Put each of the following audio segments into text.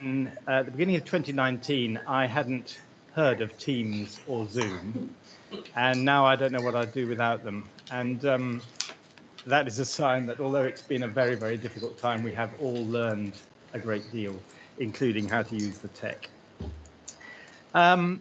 At the beginning of 2019, I hadn't heard of Teams or Zoom, and now I don't know what I'd do without them. And that is a sign that although it's been a very, very difficult time, we have all learned a great deal, including how to use the tech. I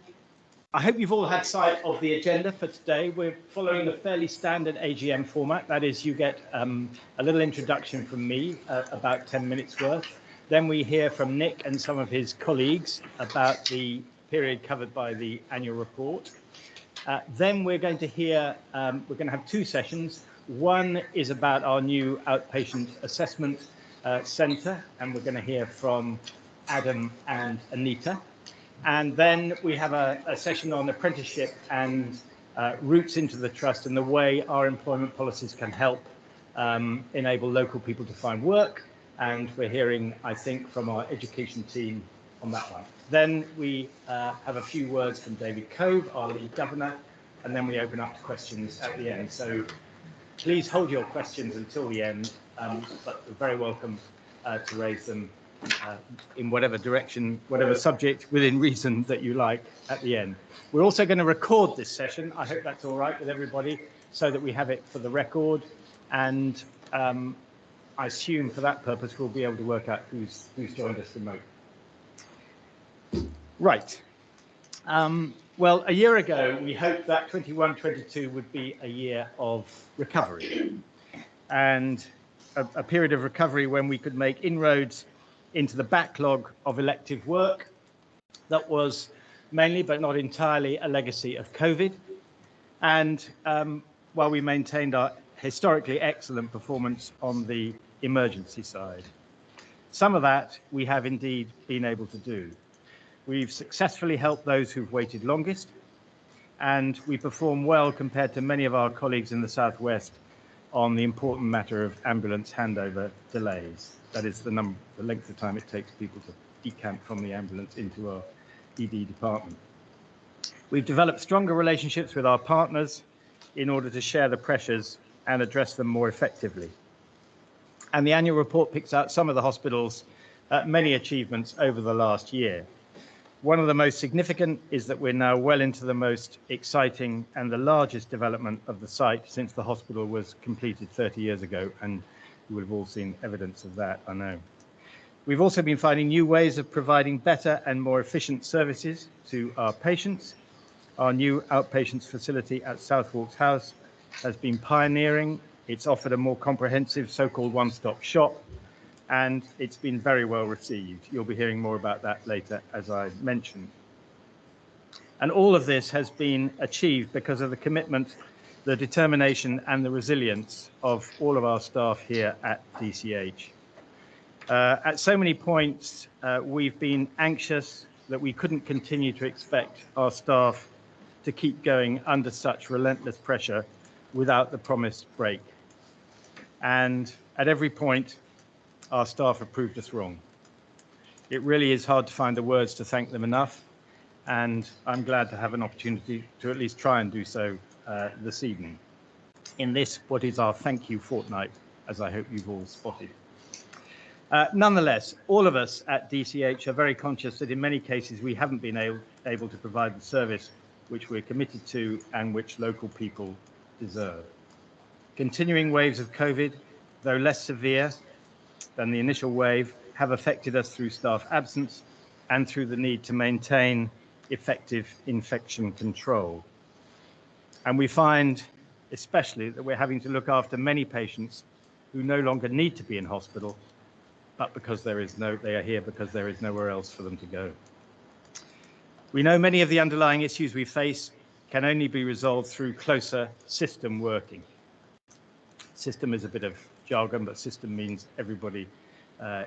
hope you've all had sight of the agenda for today. We're following the fairly standard AGM format. That is, you get a little introduction from me, about 10 minutes worth. Then we hear from Nick and some of his colleagues about the period covered by the annual report. Then we're going to hear, we're going to have two sessions. One is about our new outpatient assessment centre, and we're going to hear from Adam and Anita. And then we have a session on apprenticeship and routes into the trust and the way our employment policies can help enable local people to find work. And we're hearing, I think, from our education team on that one. Then we have a few words from David Cove, our lead governor, and then we open up to questions at the end. So please hold your questions until the end, but you're very welcome to raise them in whatever direction, whatever subject within reason that you like at the end. We're also going to record this session. I hope that's all right with everybody, so that we have it for the record. And I assume for that purpose, we'll be able to work out who's joined us remote. Right. Well, a year ago, we hoped that 21-22 would be a year of recovery and a period of recovery when we could make inroads into the backlog of elective work that was mainly, but not entirely, a legacy of COVID. And while we maintained our historically excellent performance on the emergency side. Some of that we have indeed been able to do. We've successfully helped those who've waited longest, and we perform well compared to many of our colleagues in the Southwest on the important matter of ambulance handover delays. That is the length of time it takes people to decamp from the ambulance into our ED department. We've developed stronger relationships with our partners in order to share the pressures and address them more effectively. And the annual report picks out some of the hospital's many achievements over the last year. One of the most significant is that we're now well into the most exciting and the largest development of the site since the hospital was completed 30 years ago, and you would have all seen evidence of that, I know. We've also been finding new ways of providing better and more efficient services to our patients. Our new outpatients facility at Southwalks House has been pioneering. It's offered a more comprehensive so-called one-stop shop, and it's been very well received. You'll be hearing more about that later, as I mentioned. And all of this has been achieved because of the commitment, the determination and the resilience of all of our staff here at DCH. At so many points, we've been anxious that we couldn't continue to expect our staff to keep going under such relentless pressure without the promised break. And at every point, our staff have proved us wrong. It really is hard to find the words to thank them enough, and I'm glad to have an opportunity to at least try and do so this evening in this, what is our thank you fortnight, as I hope you've all spotted. Nonetheless, all of us at DCH are very conscious that in many cases we haven't been able to provide the service which we're committed to and which local people deserve. Continuing waves of COVID, though less severe than the initial wave, have affected us through staff absence and through the need to maintain effective infection control. And we find especially that we're having to look after many patients who no longer need to be in hospital, but because they are here because there is nowhere else for them to go. We know many of the underlying issues we face can only be resolved through closer system working. System is a bit of jargon, but system means everybody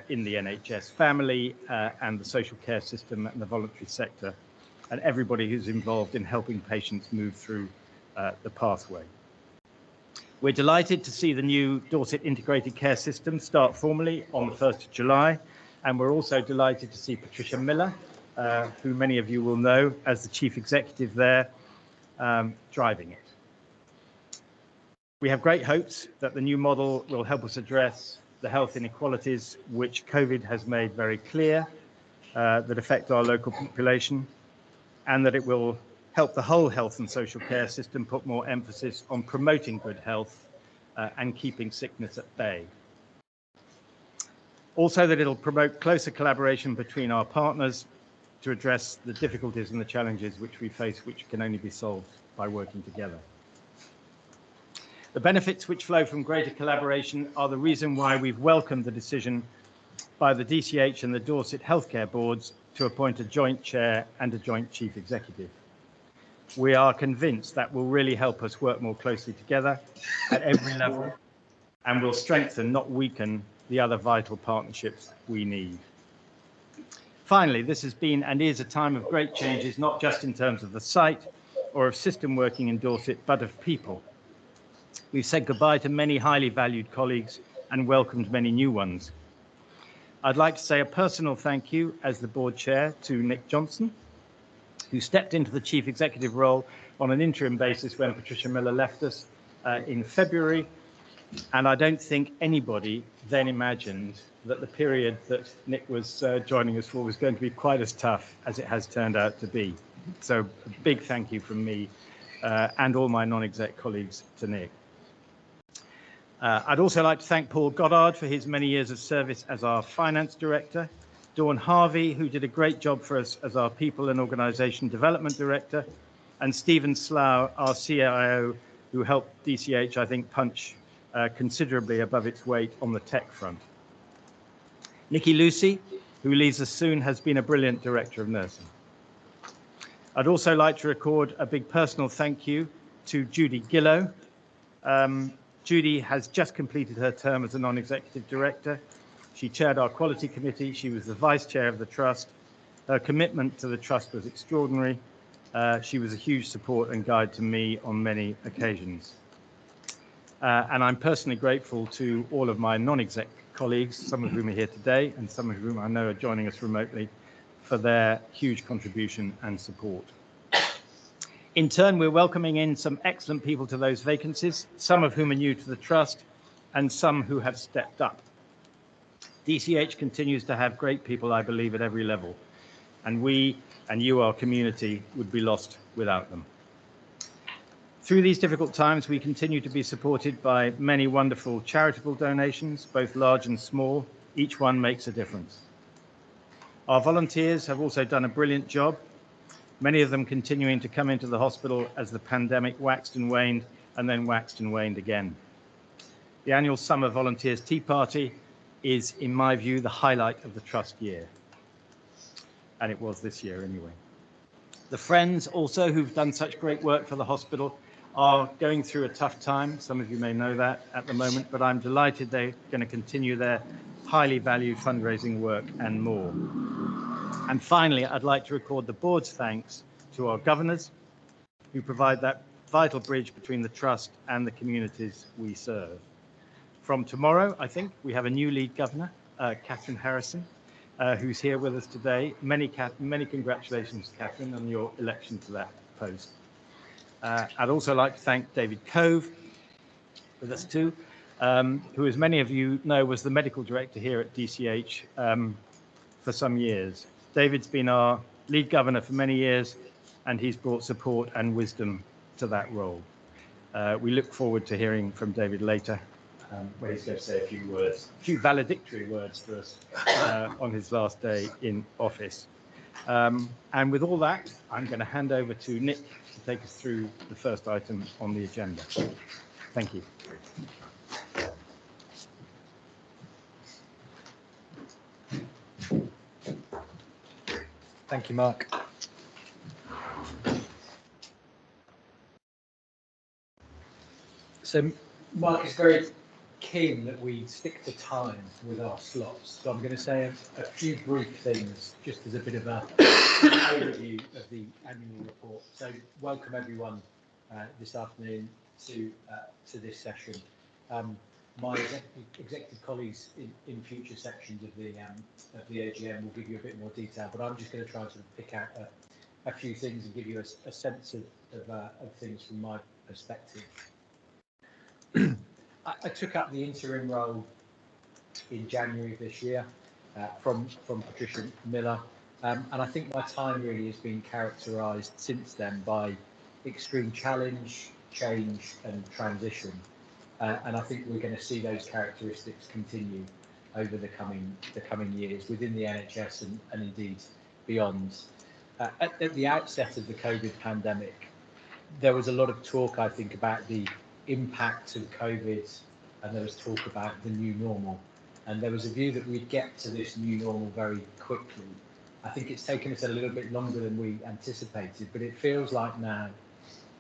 in the NHS family and the social care system and the voluntary sector, and everybody who's involved in helping patients move through the pathway. We're delighted to see the new Dorset Integrated Care System start formally on the 1st of July, and we're also delighted to see Patricia Miller, who many of you will know as the Chief Executive there, driving it. We have great hopes that the new model will help us address the health inequalities which COVID has made very clear, that affect our local population, and that it will help the whole health and social care system put more emphasis on promoting good health and keeping sickness at bay. Also, that it'll promote closer collaboration between our partners to address the difficulties and the challenges which we face, which can only be solved by working together. The benefits which flow from greater collaboration are the reason why we've welcomed the decision by the DCH and the Dorset Healthcare Boards to appoint a joint chair and a joint chief executive. We are convinced that will really help us work more closely together at every level and will strengthen, not weaken, the other vital partnerships we need. Finally, this has been and is a time of great changes, not just in terms of the site or of system working in Dorset, but of people. We've said goodbye to many highly valued colleagues and welcomed many new ones. I'd like to say a personal thank you as the board chair to Nick Johnson, who stepped into the chief executive role on an interim basis when Patricia Miller left us in February. And I don't think anybody then imagined that the period that Nick was joining us for was going to be quite as tough as it has turned out to be. So a big thank you from me and all my non-exec colleagues to Nick. I'd also like to thank Paul Goddard for his many years of service as our finance director, Dawn Harvey, who did a great job for us as our people and organisation development director, and Stephen Slough, our CIO, who helped DCH, I think, punch considerably above its weight on the tech front. Nikki Lucy, who leaves us soon, has been a brilliant director of nursing. I'd also like to record a big personal thank you to Judy Gillow. Judy has just completed her term as a non-executive director. She chaired our quality committee. She was the vice chair of the trust. Her commitment to the trust was extraordinary. She was a huge support and guide to me on many occasions. And I'm personally grateful to all of my non-exec colleagues, some of whom are here today and some of whom I know are joining us remotely, for their huge contribution and support. In turn, we're welcoming in some excellent people to those vacancies, some of whom are new to the trust and some who have stepped up. DCH continues to have great people, I believe, at every level, and we and you, our community, would be lost without them. Through these difficult times, we continue to be supported by many wonderful charitable donations, both large and small. Each one makes a difference. Our volunteers have also done a brilliant job, many of them continuing to come into the hospital as the pandemic waxed and waned, and then waxed and waned again. The annual Summer Volunteers Tea Party is, in my view, the highlight of the trust year. And it was this year anyway. The Friends also, who've done such great work for the hospital, are going through a tough time. Some of you may know that at the moment, but I'm delighted they're going to continue their highly valued fundraising work and more. And finally, I'd like to record the board's thanks to our governors, who provide that vital bridge between the trust and the communities we serve. From tomorrow, I think, we have a new lead governor, Catherine Harrison, who's here with us today. Many congratulations, Catherine, on your election to that post. I'd also like to thank David Cove, with us too, who, as many of you know, was the medical director here at DCH for some years. David's been our lead governor for many years, and he's brought support and wisdom to that role. We look forward to hearing from David later, where he's going to say a few words, a few valedictory words to us on his last day in office. And with all that, I'm going to hand over to Nick to take us through the first item on the agenda. Thank you. Thank you, Mark. So Mark is very keen that we stick to time with our slots. So I'm going to say a few brief things just as a bit of an overview of the annual report. So welcome everyone this afternoon to this session. My executive colleagues in future sections of the AGM will give you a bit more detail, but I'm just going to try and sort of pick out a few things and give you a sense of things from my perspective. I took up the interim role in January of this year from Patricia Miller, And I think my time really has been characterised since then by extreme challenge, change and transition. And I think we're going to see those characteristics continue over the coming years within the NHS and indeed beyond. At the outset of the COVID pandemic, there was a lot of talk, I think, about the impact of COVID, and there was talk about the new normal. And there was a view that we'd get to this new normal very quickly. I think it's taken us a little bit longer than we anticipated, but it feels like now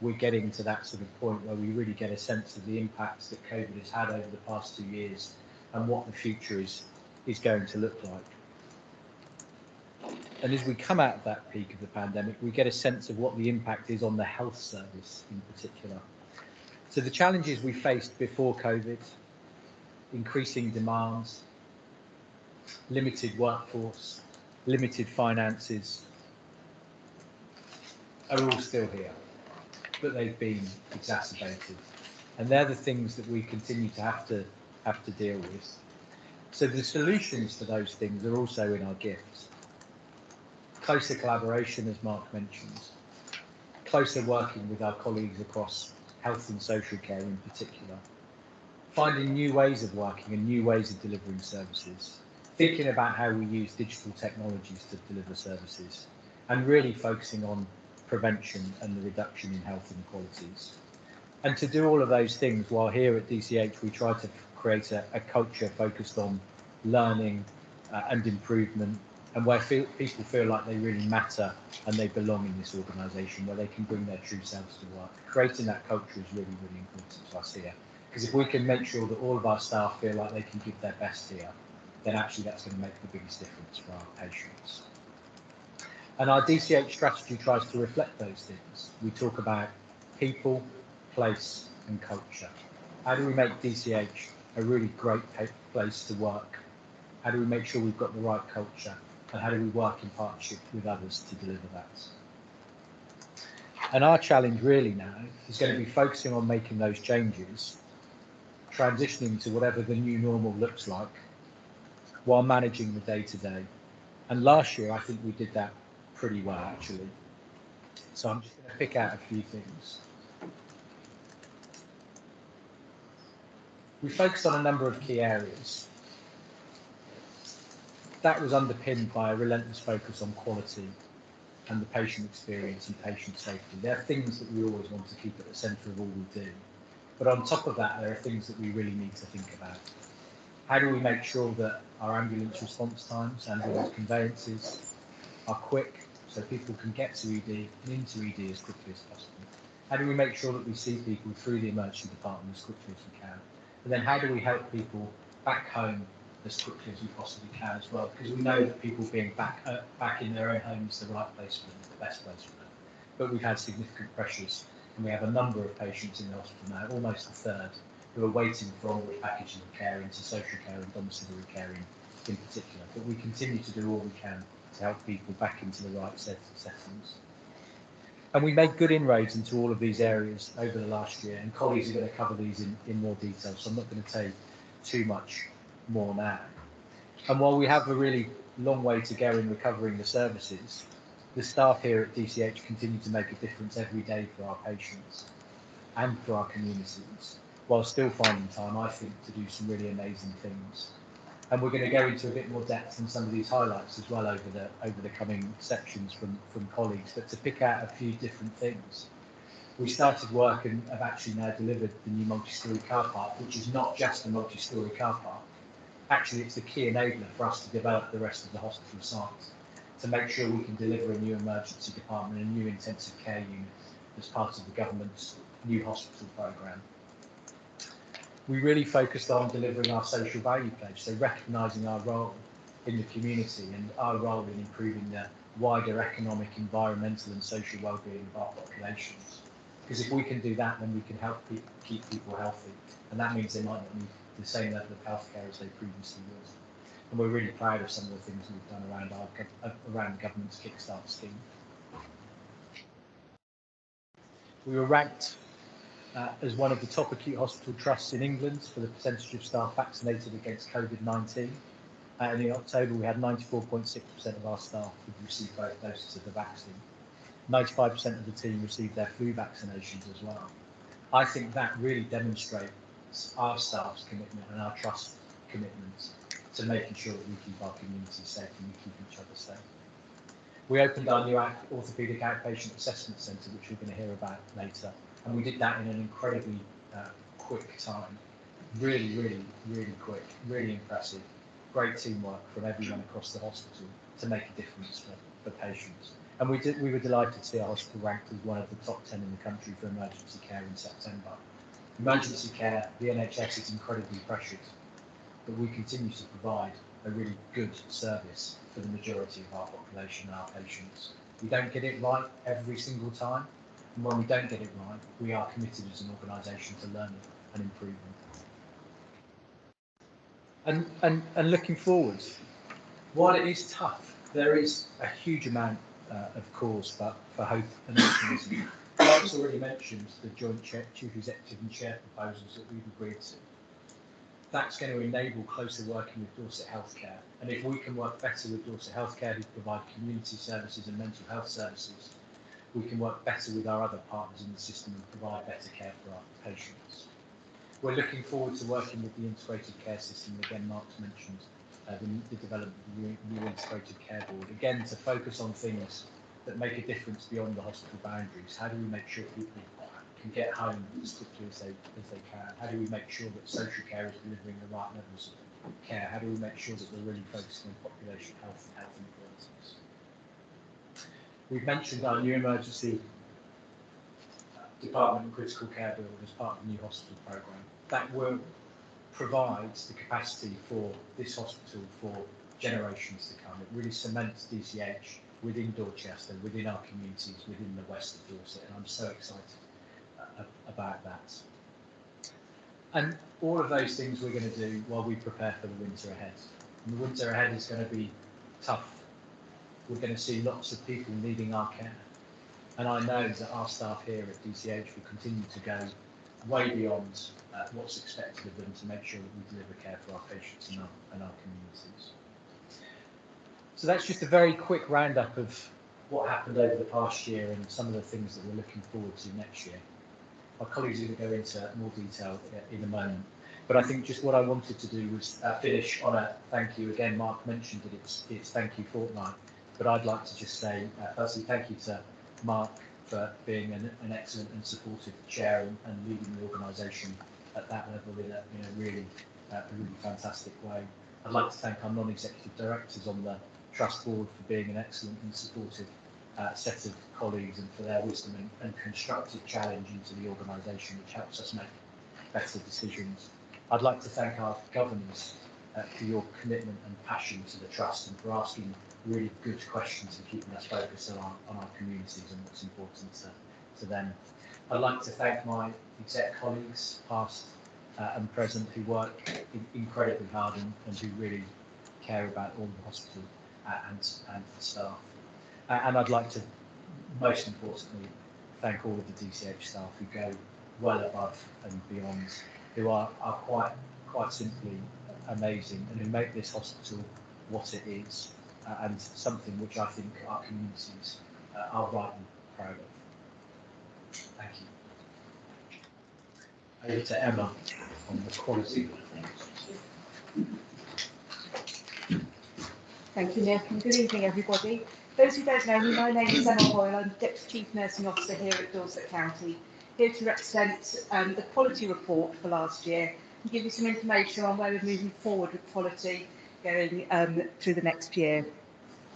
we're getting to that sort of point where we really get a sense of the impacts that COVID has had over the past 2 years and what the future is going to look like. And as we come out of that peak of the pandemic, we get a sense of what the impact is on the health service in particular. So the challenges we faced before COVID, increasing demands, limited workforce, limited finances, are all still here, but they've been exacerbated. And they're the things that we continue to have to deal with. So the solutions to those things are also in our gifts. Closer collaboration, as Mark mentioned, closer working with our colleagues across health and social care in particular, finding new ways of working and new ways of delivering services, thinking about how we use digital technologies to deliver services, and really focusing on prevention and the reduction in health inequalities. And to do all of those things, while here at DCH we try to create a culture focused on learning and improvement, and where people feel like they really matter and they belong in this organisation, where they can bring their true selves to work. Creating that culture is really, really important to us here. Because if we can make sure that all of our staff feel like they can give their best here, then actually that's going to make the biggest difference for our patients. And our DCH strategy tries to reflect those things. We talk about people, place and culture. How do we make DCH a really great place to work? How do we make sure we've got the right culture? And how do we work in partnership with others to deliver that? And our challenge really now is going to be focusing on making those changes, transitioning to whatever the new normal looks like, while managing the day-to-day. And last year, I think we did that pretty well, actually. So I'm just going to pick out a few things. We focused on a number of key areas. That was underpinned by a relentless focus on quality and the patient experience and patient safety. They're things that we always want to keep at the centre of all we do. But on top of that, there are things that we really need to think about. How do we make sure that our ambulance response times, ambulance conveyances, are quick so people can get to ED and into ED as quickly as possible? How do we make sure that we see people through the emergency department as quickly as we can? And then how do we help people back home as quickly as we possibly can as well? Because we know that people being back in their own home is the right place for them, the best place for them. But we've had significant pressures, and we have a number of patients in the hospital now, almost a third, who are waiting for onward packaging of care into social care and domiciliary care in particular. But we continue to do all we can to help people back into the right settings. And we made good inroads into all of these areas over the last year, and colleagues are going to cover these in more detail, so I'm not going to take too much more now. And while we have a really long way to go in recovering the services, the staff here at DCH continue to make a difference every day for our patients and for our communities, while still finding time, I think, to do some really amazing things. And we're going to go into a bit more depth in some of these highlights as well over the coming sections from colleagues, but to pick out a few different things. We started work and have actually now delivered the new multi-storey car park, which is not just a multi-storey car park. Actually, it's the key enabler for us to develop the rest of the hospital site, to make sure we can deliver a new emergency department, a new intensive care unit as part of the government's new hospital programme. We really focused on delivering our social value pledge, so recognising our role in the community and our role in improving the wider economic, environmental and social well-being of our populations. Because if we can do that, then we can help keep people healthy, and that means they might not need the same level of healthcare as they previously would. And we're really proud of some of the things we've done around the government's Kickstart scheme. We were ranked as one of the top acute hospital trusts in England for the percentage of staff vaccinated against COVID-19. And in October, we had 94.6% of our staff who received both doses of the vaccine. 95% of the team received their flu vaccinations as well. I think that really demonstrates our staff's commitment and our trust commitments to making sure that we keep our community safe and we keep each other safe. We opened our new orthopaedic outpatient assessment centre, which we're going to hear about later, and we did that in an incredibly quick time. Really quick, really impressive. Great teamwork from everyone across the hospital to make a difference for patients. And we were delighted to see our hospital ranked as one of the top 10 in the country for emergency care in September. Emergency care, the NHS is incredibly pressured, but we continue to provide a really good service for the majority of our population and our patients. We don't get it right every single time, and when we don't get it right, we are committed as an organisation to learning and improving. And looking forwards, while it is tough, there is a huge amount of cause for hope and optimism. Mark's already mentioned the joint chief executive and chair proposals that we've agreed to. That's going to enable closer working with Dorset Healthcare. And if we can work better with Dorset Healthcare, who provide community services and mental health services, we can work better with our other partners in the system and provide better care for our patients. We're looking forward to working with the integrated care system. Again, Mark's mentioned the development of the new integrated care board. Again, to focus on things that make a difference beyond the hospital boundaries. How do we make sure people can get home as quickly as they can? How do we make sure that social care is delivering the right levels of care? How do we make sure that we're really focusing on population health and health inequalities? We've mentioned our new emergency department and critical care build as part of the new hospital programme. That will provide the capacity for this hospital for generations to come. It really cements DCH within Dorchester, within our communities, within the west of Dorset, and I'm so excited about that. And all of those things we're going to do while we prepare for the winter ahead. And the winter ahead is going to be tough. We're going to see lots of people needing our care. And I know that our staff here at DCH will continue to go way beyond what's expected of them to make sure that we deliver care for our patients and our communities. So that's just a very quick roundup of what happened over the past year and some of the things that we're looking forward to next year. My colleagues are going to go into more detail in a moment, but I think just what I wanted to do was finish on a thank you. Again, Mark mentioned that it's thank you fortnight, but I'd like to just say firstly thank you to Mark for being an excellent and supportive chair and leading the organisation at that level in a really fantastic way. I'd like to thank our non-executive directors on the Trust Board for being an excellent and supportive set of colleagues and for their wisdom and constructive challenge into the organisation, which helps us make better decisions. I'd like to thank our governors for your commitment and passion to the Trust and for asking really good questions and keeping us focused on our communities and what's important to them. I'd like to thank my exec colleagues, past and present, who work incredibly hard and who really care about all the hospital and the staff. And I'd like to, most importantly, thank all of the DCH staff who go well above and beyond, who are quite simply amazing and who make this hospital what it is, and something which I think our communities are rightly proud of. Thank you. Over to Emma on the quality. Thank you, Nick, and good evening, everybody. Those who don't know me, my name is Emma Hoyle. I'm Deputy Chief Nursing Officer here at Dorset County, here to represent the quality report for last year and give you some information on where we're moving forward with quality going through the next year.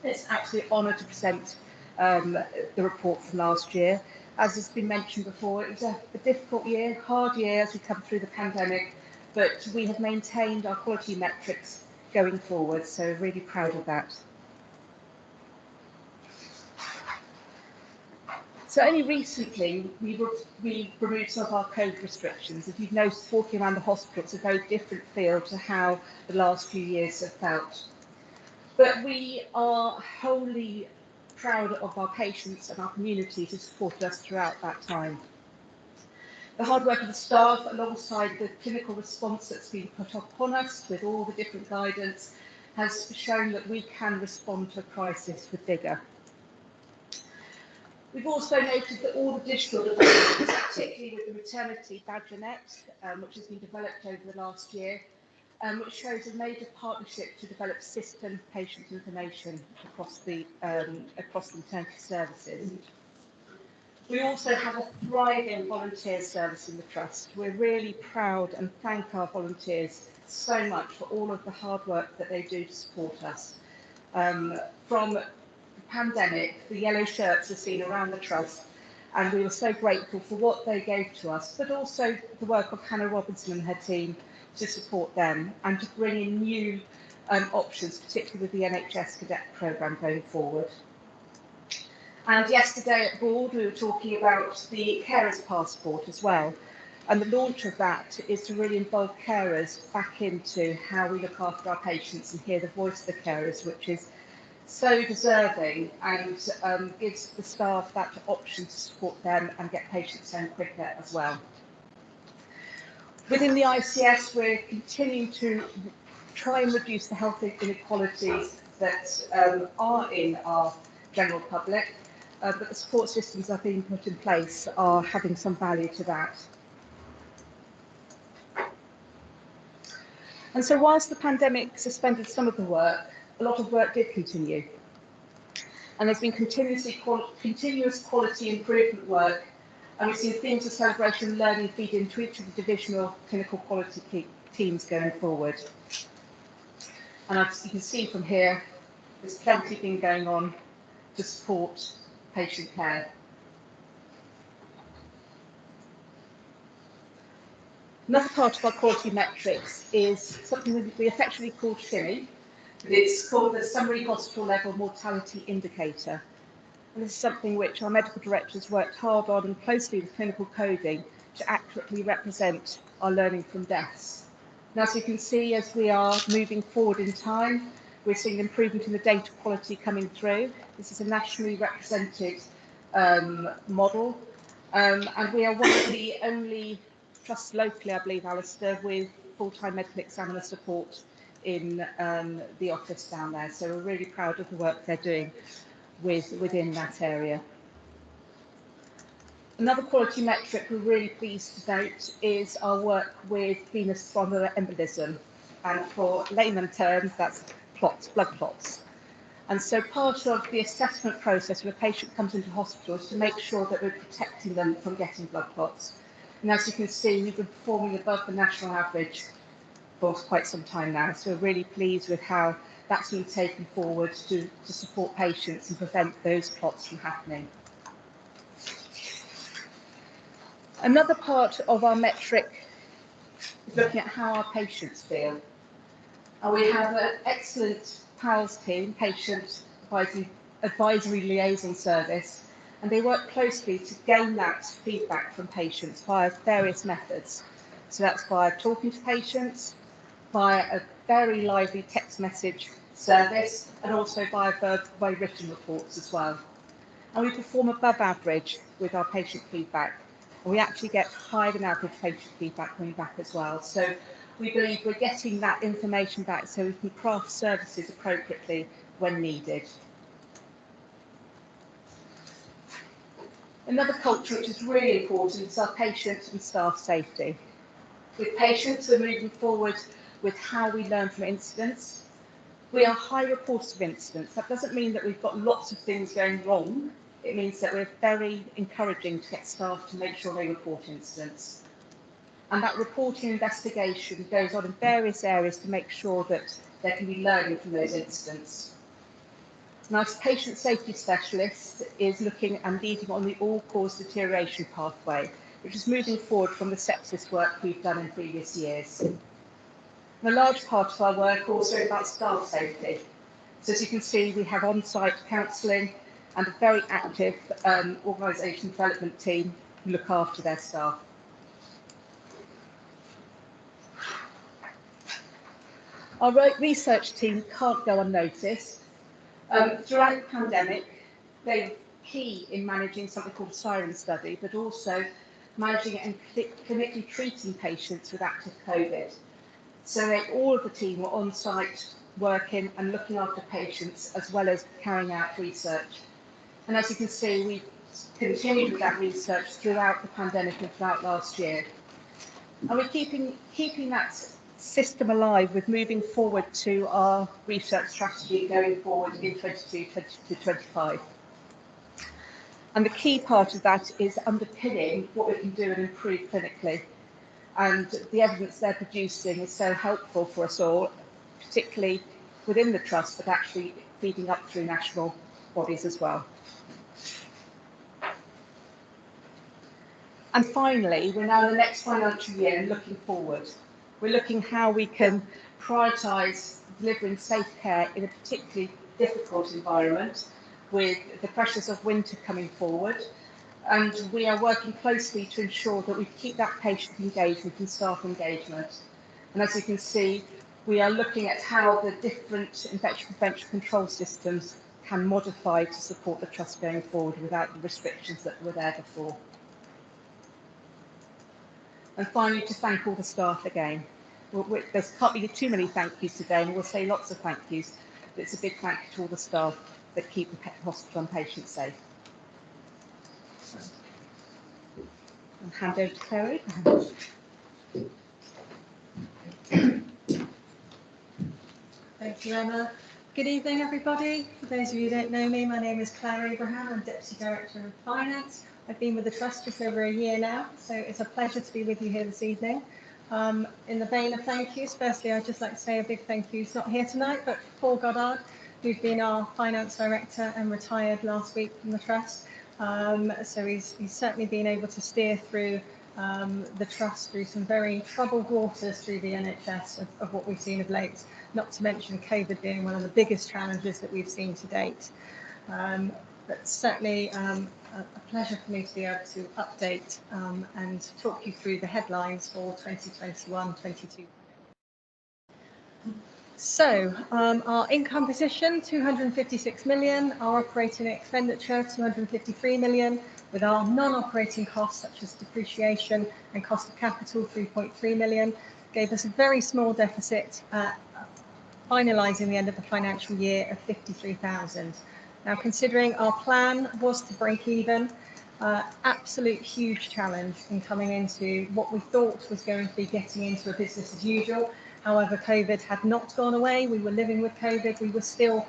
It's absolutely an honour to present the report from last year. As has been mentioned before, it was a difficult year, hard year as we come through the pandemic, but we have maintained our quality metrics going forward, so really proud of that. So only recently we removed some of our COVID restrictions. If you've noticed, walking around the hospital, it's a very different feel to how the last few years have felt. But we are wholly proud of our patients and our communities who supported us throughout that time. The hard work of the staff, alongside the clinical response that's been put upon us with all the different guidance, has shown that we can respond to a crisis with vigour. We've also noted that all the digital developments, particularly with the maternity badgernet, which has been developed over the last year, which shows a major partnership to develop system patient information across the maternity services. We also have a thriving volunteer service in the Trust. We're really proud and thank our volunteers so much for all of the hard work that they do to support us. From the pandemic, the yellow shirts are seen around the Trust, and we were so grateful for what they gave to us, but also the work of Hannah Robinson and her team to support them and to bring in new options, particularly with the NHS Cadet programme going forward. And yesterday at board, we were talking about the Carers Passport as well. And the launch of that is to really involve carers back into how we look after our patients and hear the voice of the carers, which is so deserving and gives the staff that option to support them and get patients home quicker as well. Within the ICS, we're continuing to try and reduce the health inequalities that are in our general public, but the support systems that are being put in place are having some value to that. And so whilst the pandemic suspended some of the work, a lot of work did continue. And there's been continuous quality improvement work, and we've seen themes of celebration and learning feed into each of the divisional clinical quality teams going forward. And as you can see from here, there's plenty been going on to support patient care. Another part of our quality metrics is something that we affectionately call SHIMI. It's called the Summary Hospital Level Mortality Indicator. And this is something which our medical directors worked hard on and closely with clinical coding to accurately represent our learning from deaths. Now, as you can see, as we are moving forward in time, we're seeing improvement in the data quality coming through. This is a nationally represented model, and we are one of the only trusts locally, I believe, Alistair, with full-time medical examiner support in the office down there. So we're really proud of the work they're doing within that area. Another quality metric we're really pleased to note is our work with venous thromboembolism, and for layman terms, that's clots, blood clots. And so part of the assessment process when a patient comes into hospital is to make sure that we're protecting them from getting blood clots. And as you can see, we've been performing above the national average for quite some time now. So we're really pleased with how that's been taken forward to support patients and prevent those clots from happening. Another part of our metric is looking at how our patients feel. And we have an excellent PALS team, Patient Advisory Liaison Service, and they work closely to gain that feedback from patients via various methods. So that's via talking to patients, via a very lively text message service, and also by written reports as well. And we perform above average with our patient feedback, and we actually get higher than average patient feedback coming back as well. So we believe we're getting that information back so we can craft services appropriately when needed. Another culture which is really important is our patient and staff safety. With patients, we're moving forward with how we learn from incidents. We are high reporters of incidents. That doesn't mean that we've got lots of things going wrong. It means that we're very encouraging to get staff to make sure they report incidents. And that reporting investigation goes on in various areas to make sure that there can be learning from those incidents. Now, as patient safety specialist is looking and leading on the all-cause deterioration pathway, which is moving forward from the sepsis work we've done in previous years. And a large part of our work also is about staff safety. So as you can see, we have on-site counselling and a very active organisation development team who look after their staff. Our research team can't go unnoticed. Throughout the pandemic, they were key in managing something called a siren study, but also managing and clinically treating patients with active COVID. So all of the team were on site working and looking after patients as well as carrying out research. And as you can see, we continued with that research throughout the pandemic and throughout last year. And we're keeping that system alive with moving forward to our research strategy going forward in 22-25. And the key part of that is underpinning what we can do and improve clinically. And the evidence they're producing is so helpful for us all, particularly within the trust, but actually feeding up through national bodies as well. And finally, we're now in the next financial year and looking forward. We're looking how we can prioritise delivering safe care in a particularly difficult environment with the pressures of winter coming forward. And we are working closely to ensure that we keep that patient engagement and staff engagement. And as you can see, we are looking at how the different infection prevention control systems can modify to support the trust going forward without the restrictions that were there before. And finally, to thank all the staff again. There can't be too many thank yous today, and we'll say lots of thank yous, but it's a big thank you to all the staff that keep the hospital and patients safe. And hand over to Chloe. Thank you, Emma. Good evening, everybody. For those of you who don't know me, my name is Claire Abraham. I'm Deputy Director of Finance. I've been with the Trust just over a year now, so it's a pleasure to be with you here this evening. In the vein of thank yous, firstly, I'd just like to say a big thank you. He's not here tonight, but Paul Goddard, who's been our Finance Director and retired last week from the Trust. So he's certainly been able to steer through the Trust through some very troubled waters through the NHS of what we've seen of late, not to mention COVID being one of the biggest challenges that we've seen to date. But certainly a pleasure for me to be able to update and talk you through the headlines for 2021-22. So our income position, 256 million, our operating expenditure, 253 million, with our non-operating costs such as depreciation and cost of capital, 3.3 million, gave us a very small deficit, finalising the end of the financial year of 53,000. Now, considering our plan was to break even, absolute huge challenge in coming into what we thought was going to be getting into a business as usual. However, COVID had not gone away. We were living with COVID. We were still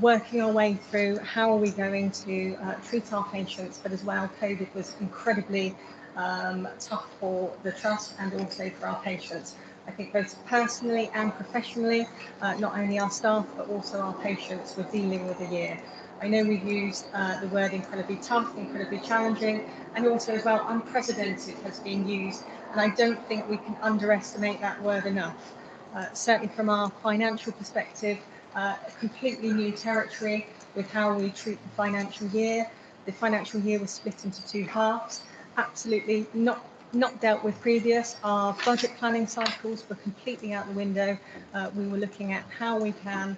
working our way through how are we going to treat our patients, but as well, COVID was incredibly tough for the Trust and also for our patients. I think both personally and professionally, not only our staff, but also our patients were dealing with a year. I know we've used the word incredibly tough, incredibly challenging, and also as well unprecedented has been used, and I don't think we can underestimate that word enough. Certainly from our financial perspective, a completely new territory with how we treat the financial year. The financial year was split into two halves, absolutely not dealt with previous. Our budget planning cycles were completely out the window. We were looking at how we can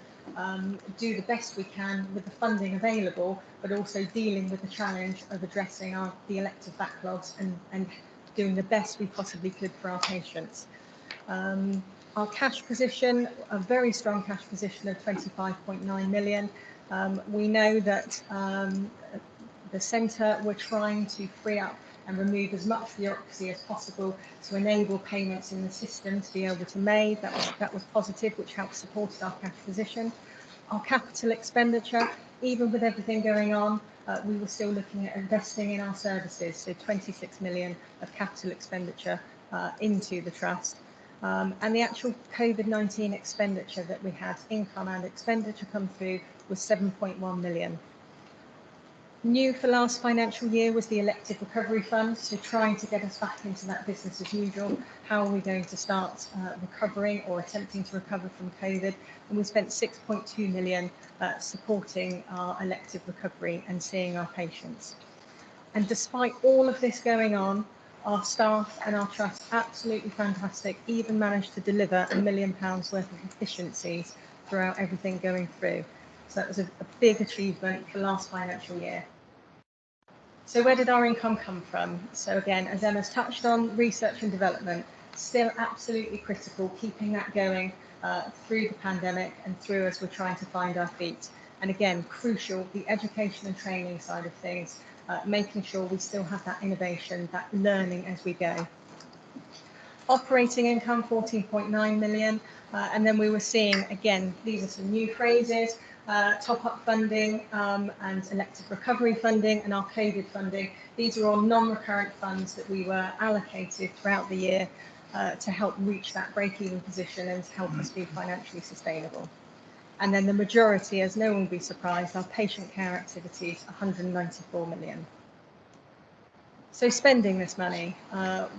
do the best we can with the funding available, but also dealing with the challenge of addressing the elective backlogs and doing the best we possibly could for our patients. Our cash position, a very strong cash position of 25.9 million. We know that the centre were trying to free up and remove as much bureaucracy as possible to enable payments in the system to be able to be made. That was positive, which helped support our cash position. Our capital expenditure, even with everything going on, we were still looking at investing in our services, so 26 million of capital expenditure into the Trust. And the actual COVID-19 expenditure that we had, income and expenditure come through, was 7.1 million. New for last financial year was the elective recovery fund, so trying to get us back into that business as usual. How are we going to start recovering or attempting to recover from COVID? And we spent 6.2 million supporting our elective recovery and seeing our patients. And despite all of this going on, our staff and our Trust, absolutely fantastic, even managed to deliver £1 million worth of efficiencies throughout everything going through. So that was a big achievement for last financial year. So where did our income come from? So again, as Emma's touched on, research and development, still absolutely critical, keeping that going through the pandemic and through as we're trying to find our feet. And again, crucial, the education and training side of things, making sure we still have that innovation, that learning as we go. Operating income, 14.9 million. And then we were seeing, again, these are some new phrases, top-up funding and elective recovery funding and our COVID funding. These are all non-recurrent funds that we were allocated throughout the year to help reach that break-even position and to help us be financially sustainable. And then the majority, as no one will be surprised, our patient care activities, 194 million. So spending this money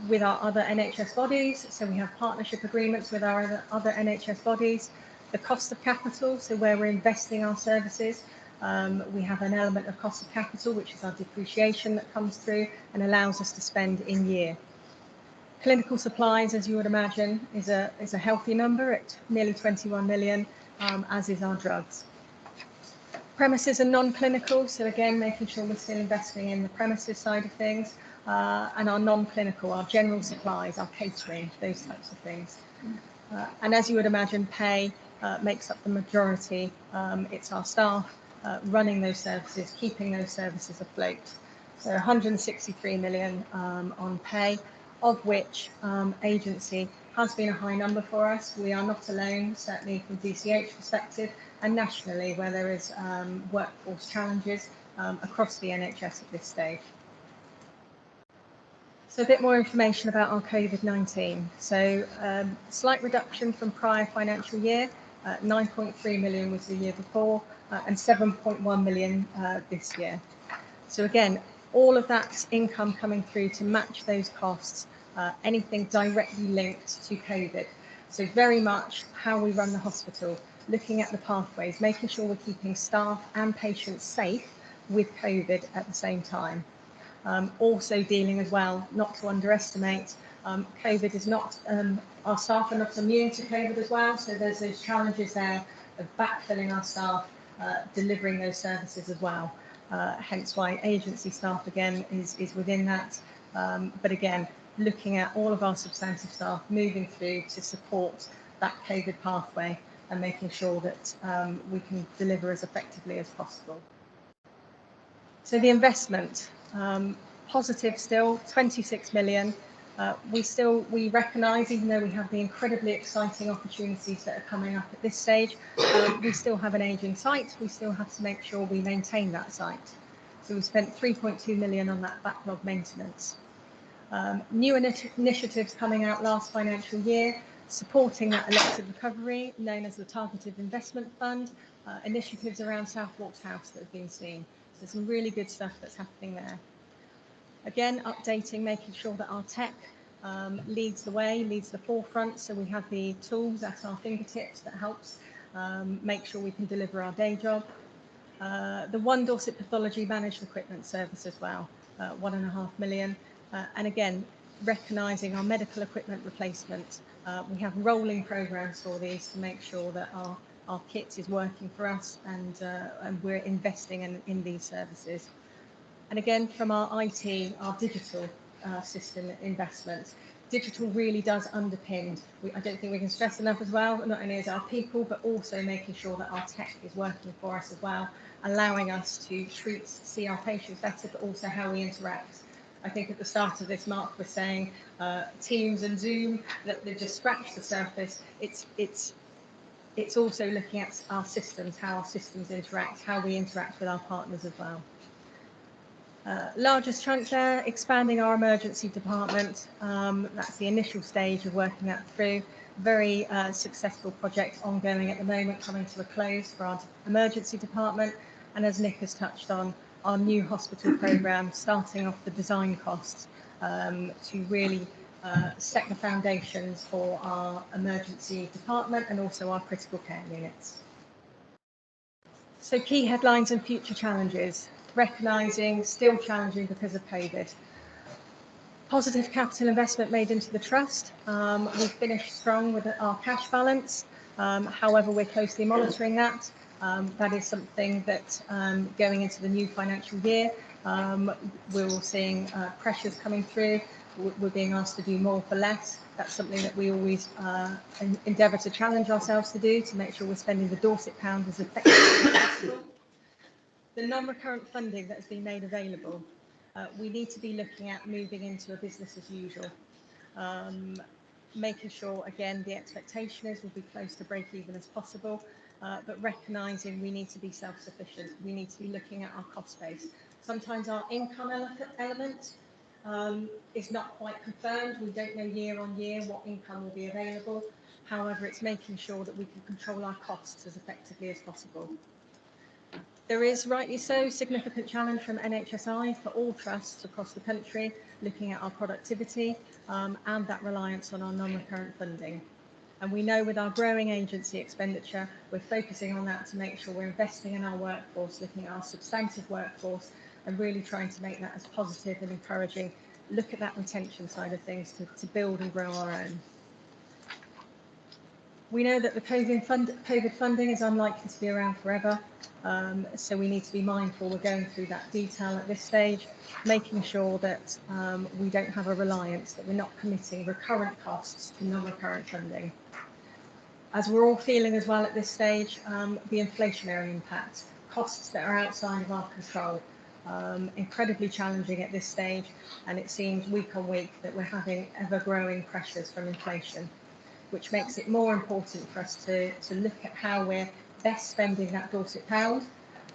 with our other NHS bodies, so we have partnership agreements with our other NHS bodies, the cost of capital, so where we're investing our services, we have an element of cost of capital, which is our depreciation that comes through and allows us to spend in year. Clinical supplies, as you would imagine, is a healthy number at nearly 21 million, as is our drugs. Premises and non-clinical, so again, making sure we're still investing in the premises side of things, and our non-clinical, our general supplies, our catering, those types of things. And as you would imagine, pay makes up the majority. It's our staff running those services, keeping those services afloat. So 163 million on pay, of which agency has been a high number for us. We are not alone, certainly from DCH perspective, and nationally where there is workforce challenges across the NHS at this stage. So a bit more information about our COVID-19. So slight reduction from prior financial year, 9.3 million was the year before, and 7.1 million this year. So again, all of that income coming through to match those costs, anything directly linked to COVID. So very much how we run the hospital, looking at the pathways, making sure we're keeping staff and patients safe with COVID at the same time. Also dealing as well, not to underestimate, COVID is not, our staff are not immune to COVID as well, so there's those challenges there of backfilling our staff, delivering those services as well. Hence why agency staff again is within that, but again, looking at all of our substantive staff moving through to support that COVID pathway and making sure that we can deliver as effectively as possible. So the investment, positive still, 26 million. We recognise, even though we have the incredibly exciting opportunities that are coming up at this stage, we still have an aging site. We still have to make sure we maintain that site. So we spent 3.2 million on that backlog maintenance. New initiatives coming out last financial year, supporting that elective recovery, known as the Targeted Investment Fund, initiatives around Southwark House that have been seen. So some really good stuff that's happening there. Again, updating, making sure that our tech leads the way, leads the forefront, so we have the tools at our fingertips that helps make sure we can deliver our day job. The One Dorset Pathology Managed Equipment Service as well, 1.5 million. And again, recognising our medical equipment replacement. We have rolling programmes for these to make sure that our kit is working for us and we're investing in these services. And again, from our IT, our digital system investments, digital really does underpin. I don't think we can stress enough as well, not only as our people, but also making sure that our tech is working for us as well, allowing us to see our patients better, but also how we interact. I think at the start of this, Mark was saying Teams and Zoom, that they just scratched the surface. It's also looking at our systems, how our systems interact, how we interact with our partners as well. Largest chunk there, expanding our emergency department. That's the initial stage of working that through. Very successful project ongoing at the moment, coming to a close for our emergency department. And as Nick has touched on, our new hospital programme, starting off the design costs to really set the foundations for our emergency department and also our critical care units. So key headlines and future challenges, recognising still challenging because of COVID. Positive capital investment made into the trust. We've finished strong with our cash balance. However, we're closely monitoring that. That is something that going into the new financial year, we're all seeing pressures coming through, we're being asked to do more for less. That's something that we always endeavour to challenge ourselves to do, to make sure we're spending the Dorset pound as effectively as possible. The non-recurrent funding that has been made available, we need to be looking at moving into a business as usual. Making sure, again, the expectation is we'll be close to break even as possible, but recognising we need to be self-sufficient. We need to be looking at our cost base. Sometimes our income element is not quite confirmed. We don't know year on year what income will be available. However, it's making sure that we can control our costs as effectively as possible. There is, rightly so, significant challenge from NHSI for all trusts across the country, looking at our productivity and that reliance on our non-recurrent funding. And we know with our growing agency expenditure, we're focusing on that to make sure we're investing in our workforce, looking at our substantive workforce, and really trying to make that as positive and encouraging. Look at that retention side of things to build and grow our own. We know that the COVID funding is unlikely to be around forever, so we need to be mindful. We're going through that detail at this stage, making sure that we don't have a reliance, that we're not committing recurrent costs to non-recurrent funding. As we're all feeling as well at this stage, the inflationary impact, costs that are outside of our control, incredibly challenging at this stage, and it seems week on week that we're having ever-growing pressures from inflation, which makes it more important for us to look at how we're best spending that Dorset pound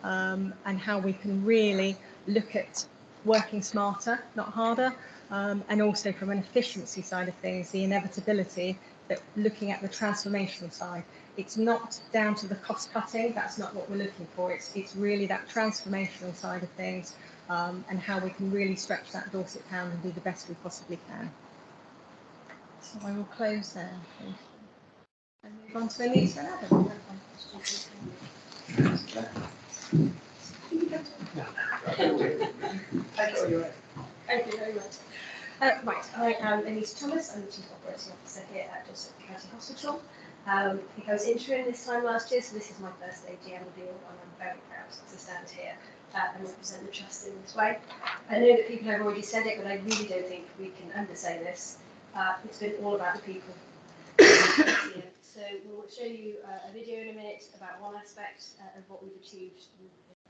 and how we can really look at working smarter, not harder, and also from an efficiency side of things, the inevitability that looking at the transformational side, it's not down to the cost cutting, that's not what we're looking for, it's really that transformational side of things and how we can really stretch that Dorset pound and do the best we possibly can. So I will close there, and move on to Elisa and Adam. Thank you very much. Right, I am Elisa Thomas. I'm the Chief Operating Officer here at Dorset County Hospital. I think I was interim this time last year, so this is my first AGM deal, and I'm very proud to stand here and represent the trust in this way. I know that people have already said it, but I really don't think we can undersay this. It's been all about the people. So we'll show you a video in a minute about one aspect of what we've achieved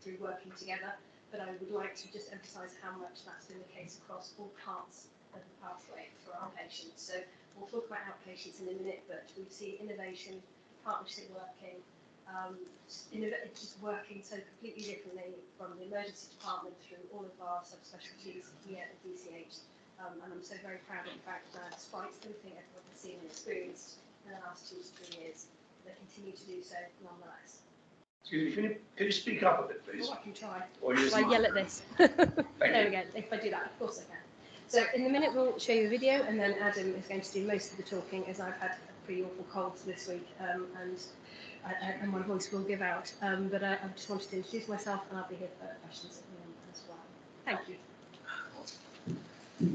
through working together, but I would like to just emphasise how much that's been the case across all parts of the pathway for our patients. So we'll talk about outpatients in a minute, but we've seen innovation, partnership working, it's just working so completely differently from the emergency department through all of our subspecialties here at DCH. And I'm so very proud of the fact that despite everything everyone has seen and experienced in the last 2 to 3 years, they continue to do so nonetheless. Excuse me, can you speak up a bit, please? Oh, I can try. Shall I yell at this? There we go. If I do that, of course I can. So in a minute we'll show you the video, and then Adam is going to do most of the talking, as I've had a pretty awful cold this week, and my voice will give out. But I just wanted to introduce myself, and I'll be here for questions at the end as well. Thank you. Good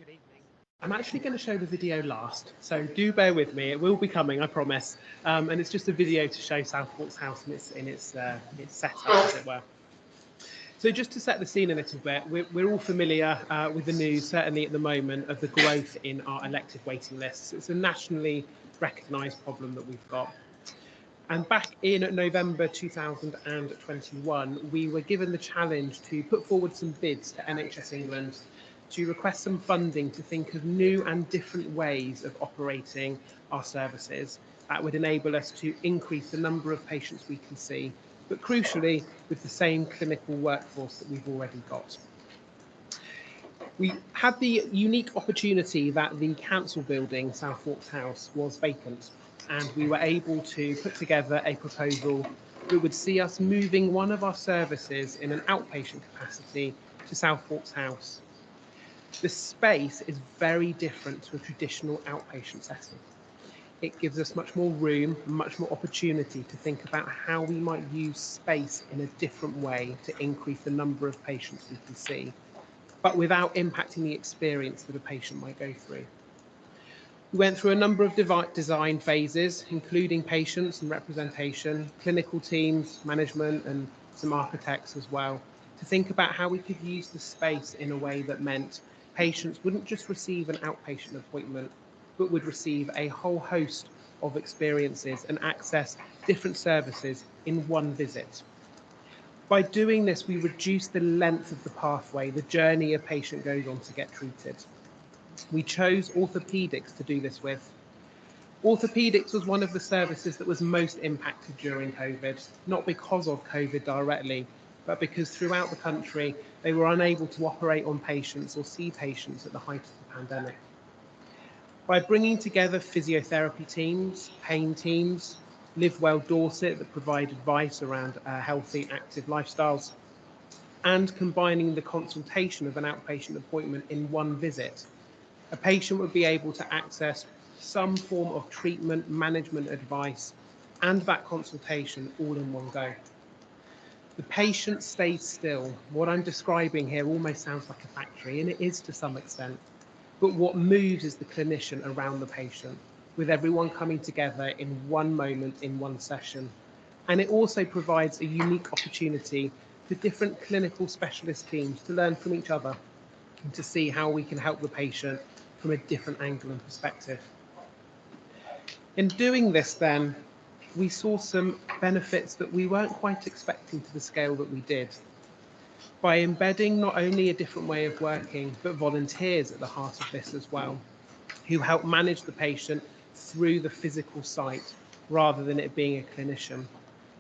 evening. I'm actually going to show the video last, so do bear with me. It will be coming, I promise. And it's just a video to show Southwark's House in its setup, as it were. So just to set the scene a little bit, we're all familiar with the news, certainly at the moment, of the growth in our elective waiting lists. It's a nationally recognised problem that we've got. And back in November 2021, we were given the challenge to put forward some bids to NHS England to request some funding to think of new and different ways of operating our services that would enable us to increase the number of patients we can see, but crucially with the same clinical workforce that we've already got. We had the unique opportunity that the council building, Southwark's House, was vacant, and we were able to put together a proposal that would see us moving one of our services in an outpatient capacity to Southwark's House. The space is very different to a traditional outpatient setting. It gives us much more room and much more opportunity to think about how we might use space in a different way to increase the number of patients we can see, but without impacting the experience that a patient might go through. We went through a number of design phases, including patients and representation, clinical teams, management and some architects as well, to think about how we could use the space in a way that meant patients wouldn't just receive an outpatient appointment, but would receive a whole host of experiences and access different services in one visit. By doing this, we reduce the length of the pathway, the journey a patient goes on to get treated. We chose orthopedics to do this with. Orthopedics was one of the services that was most impacted during COVID, not because of COVID directly, but because throughout the country, they were unable to operate on patients or see patients at the height of the pandemic. By bringing together physiotherapy teams, pain teams, Live Well Dorset that provide advice around healthy, active lifestyles, and combining the consultation of an outpatient appointment in one visit, a patient would be able to access some form of treatment, management advice, and that consultation all in one go. The patient stays still. What I'm describing here almost sounds like a factory, and it is to some extent. But what moves is the clinician around the patient, with everyone coming together in one moment, in one session. And it also provides a unique opportunity for different clinical specialist teams to learn from each other and to see how we can help the patient from a different angle and perspective. In doing this then, we saw some benefits that we weren't quite expecting to the scale that we did. By embedding not only a different way of working, but volunteers at the heart of this as well, who help manage the patient through the physical site, rather than it being a clinician.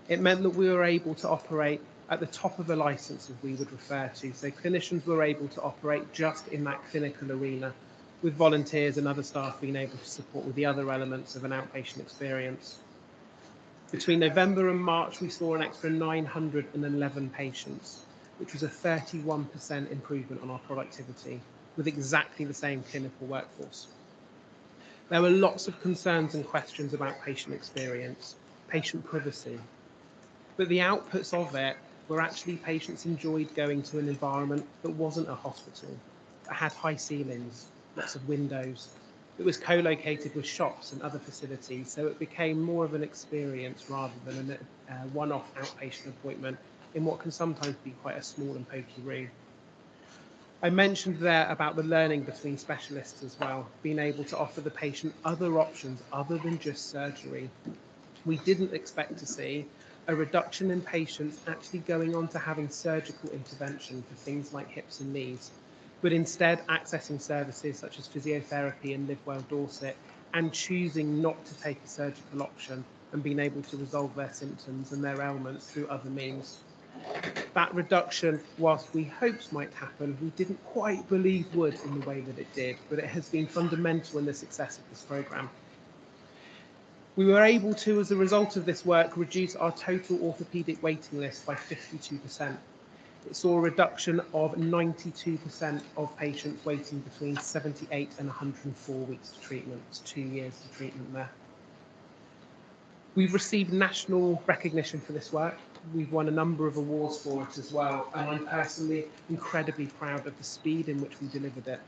It meant that we were able to operate at the top of a license, as we would refer to. So clinicians were able to operate just in that clinical arena, with volunteers and other staff being able to support with the other elements of an outpatient experience. Between November and March, we saw an extra 911 patients, which was a 31% improvement on our productivity, with exactly the same clinical workforce. There were lots of concerns and questions about patient experience, patient privacy, but the outputs of it were actually patients enjoyed going to an environment that wasn't a hospital, that had high ceilings, lots of windows. It was co-located with shops and other facilities, so it became more of an experience rather than a one-off outpatient appointment in what can sometimes be quite a small and pokey room. I mentioned there about the learning between specialists as well, being able to offer the patient other options other than just surgery. We didn't expect to see a reduction in patients actually going on to having surgical intervention for things like hips and knees, but instead accessing services such as physiotherapy and Live Well Dorset, and choosing not to take a surgical option and being able to resolve their symptoms and their ailments through other means. That reduction, whilst we hoped might happen, we didn't quite believe would in the way that it did, but it has been fundamental in the success of this programme. We were able to, as a result of this work, reduce our total orthopaedic waiting list by 52%. It saw a reduction of 92% of patients waiting between 78 and 104 weeks to treatment. It's 2 years to treatment there. We've received national recognition for this work. We've won a number of awards for it as well, and I'm personally incredibly proud of the speed in which we delivered it.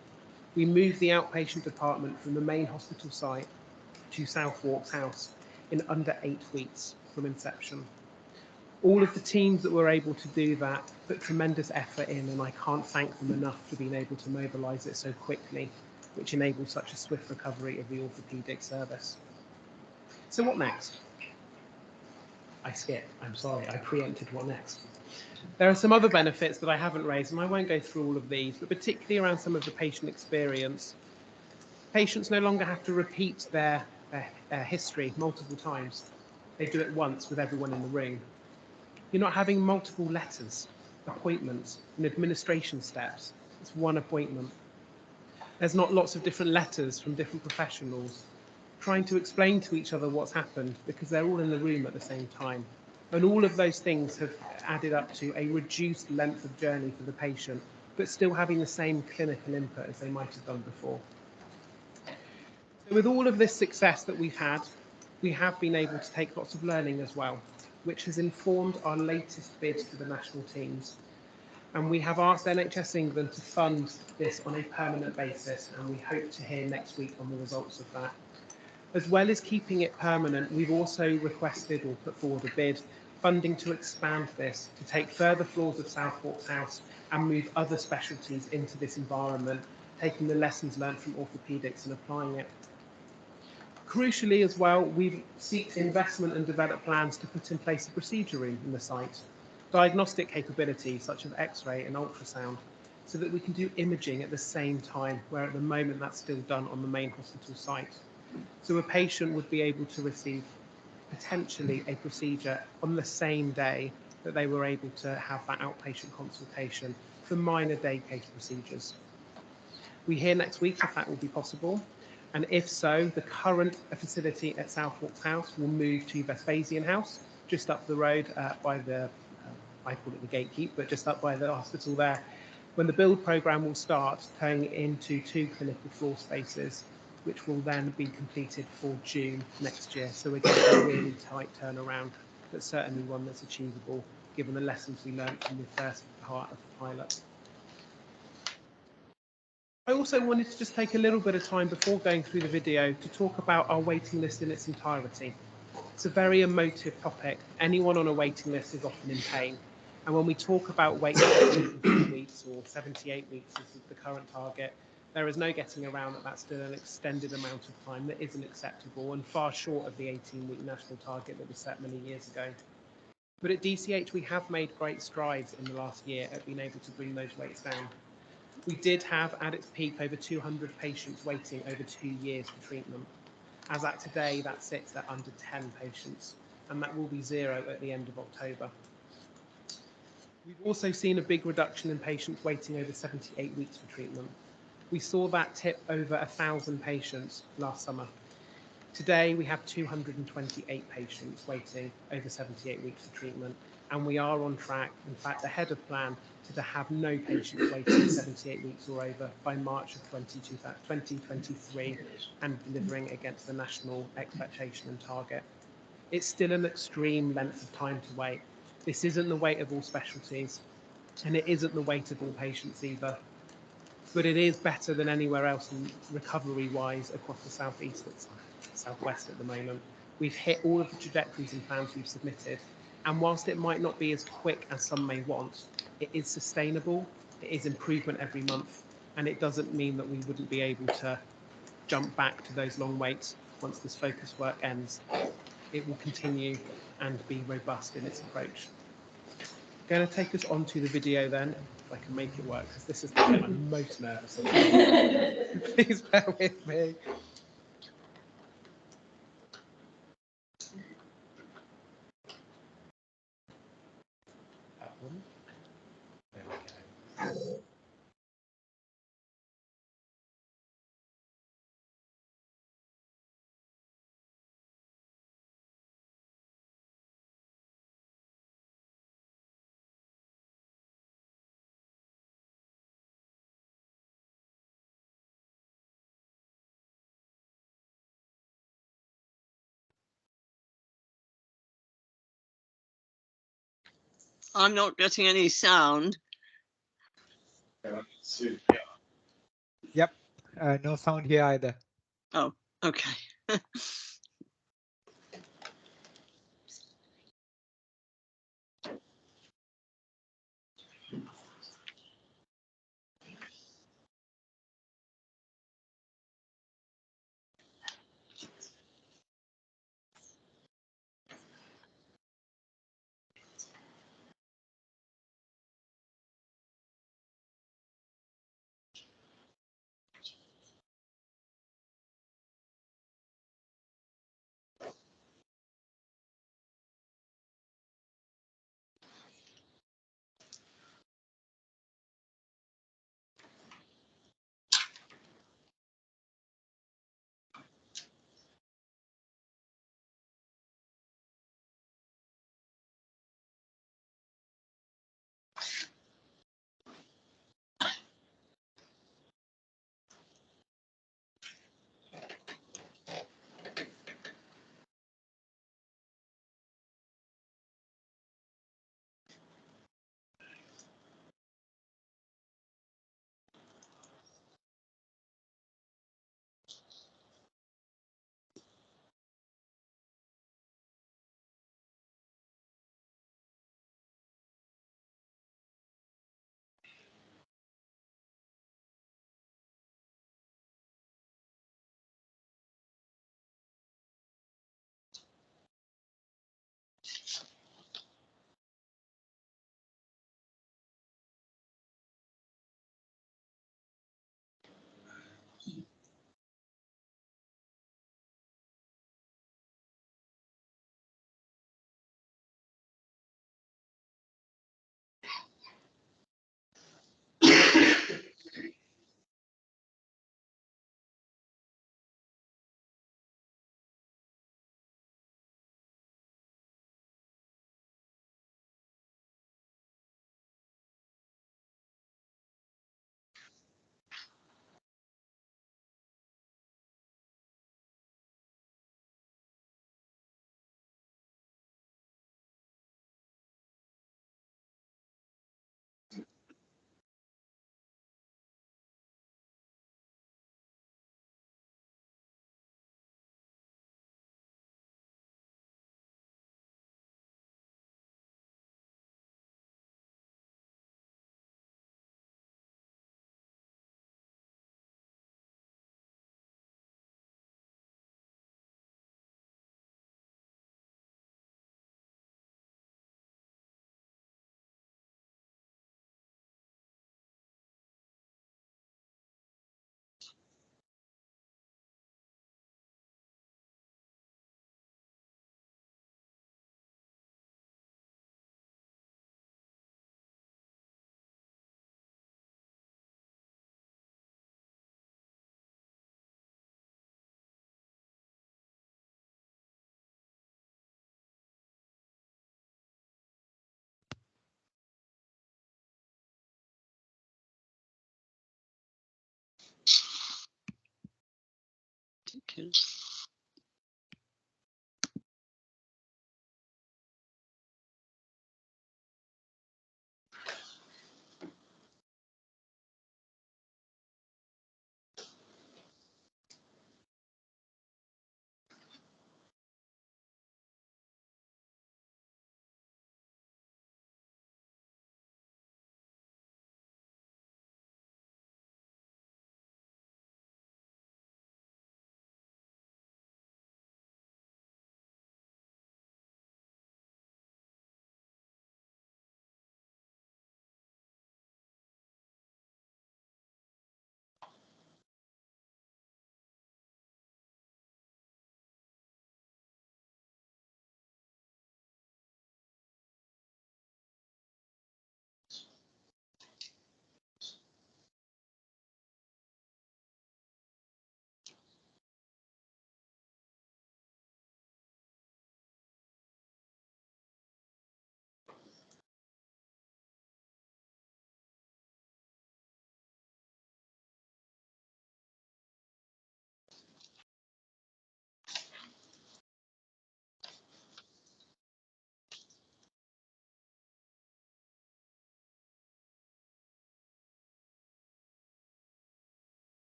We moved the outpatient department from the main hospital site to Southwark's house in under 8 weeks from inception. All of the teams that were able to do that put tremendous effort in, and I can't thank them enough for being able to mobilise it so quickly, which enabled such a swift recovery of the orthopaedic service. So what next? I skipped, I'm sorry, I preempted what next. There are some other benefits that I haven't raised, and I won't go through all of these, but particularly around some of the patient experience. Patients no longer have to repeat their history multiple times. They do it once with everyone in the room. You're not having multiple letters, appointments, and administration steps. It's one appointment. There's not lots of different letters from different professionals trying to explain to each other what's happened, because they're all in the room at the same time. And all of those things have added up to a reduced length of journey for the patient, but still having the same clinical input as they might have done before. So with all of this success that we've had, we have been able to take lots of learning as well, which has informed our latest bid to the national teams. And we have asked NHS England to fund this on a permanent basis, and we hope to hear next week on the results of that. As well as keeping it permanent, we've also requested or put forward a bid funding to expand this, to take further floors of Southwark House and move other specialties into this environment, taking the lessons learned from orthopaedics and applying it. Crucially as well, we've sought investment and developed plans to put in place a procedure room in the site, diagnostic capabilities such as X-ray and ultrasound, so that we can do imaging at the same time, where at the moment that's still done on the main hospital site. So a patient would be able to receive potentially a procedure on the same day that they were able to have that outpatient consultation for minor day case procedures. We hear next week if that will be possible, and if so, the current facility at Southwark House will move to Vespasian House, just up the road by the, I call it the gatekeep, but just up by the hospital there, when the build programme will start, turning into 2 clinical floor spaces, which will then be completed for June next year. So again, a really tight turnaround, but certainly one that's achievable given the lessons we learned from the first part of the pilot. I also wanted to just take a little bit of time before going through the video to talk about our waiting list in its entirety. It's a very emotive topic. Anyone on a waiting list is often in pain. And when we talk about wait lists of 3 weeks or 78 weeks is the current target, there is no getting around that that's still an extended amount of time that isn't acceptable and far short of the 18-week national target that was set many years ago. But at DCH, we have made great strides in the last year at being able to bring those waits down. We did have, at its peak, over 200 patients waiting over 2 years for treatment. As at today, that sits at under 10 patients, and that will be 0 at the end of October. We've also seen a big reduction in patients waiting over 78 weeks for treatment. We saw that tip over 1,000 patients last summer. Today, we have 228 patients waiting over 78 weeks for treatment, and we are on track, in fact, ahead of plan, to have no patients waiting 78 weeks or over by March of 2023 and delivering against the national expectation and target. It's still an extreme length of time to wait. This isn't the wait of all specialties, and it isn't the wait of all patients either. But it is better than anywhere else in recovery-wise across the southwest at the moment. We've hit all of the trajectories and plans we've submitted, and whilst it might not be as quick as some may want, it is sustainable, it is improvement every month, and it doesn't mean that we wouldn't be able to jump back to those long waits once this focus work ends. It will continue and be robust in its approach. I'm going to take us on to the video then, if I can make it work, because this is the bit I'm most nervous about. Please bear with me. That one. There we go. I'm not getting any sound. Yep, no sound here either. Oh, okay. Okay.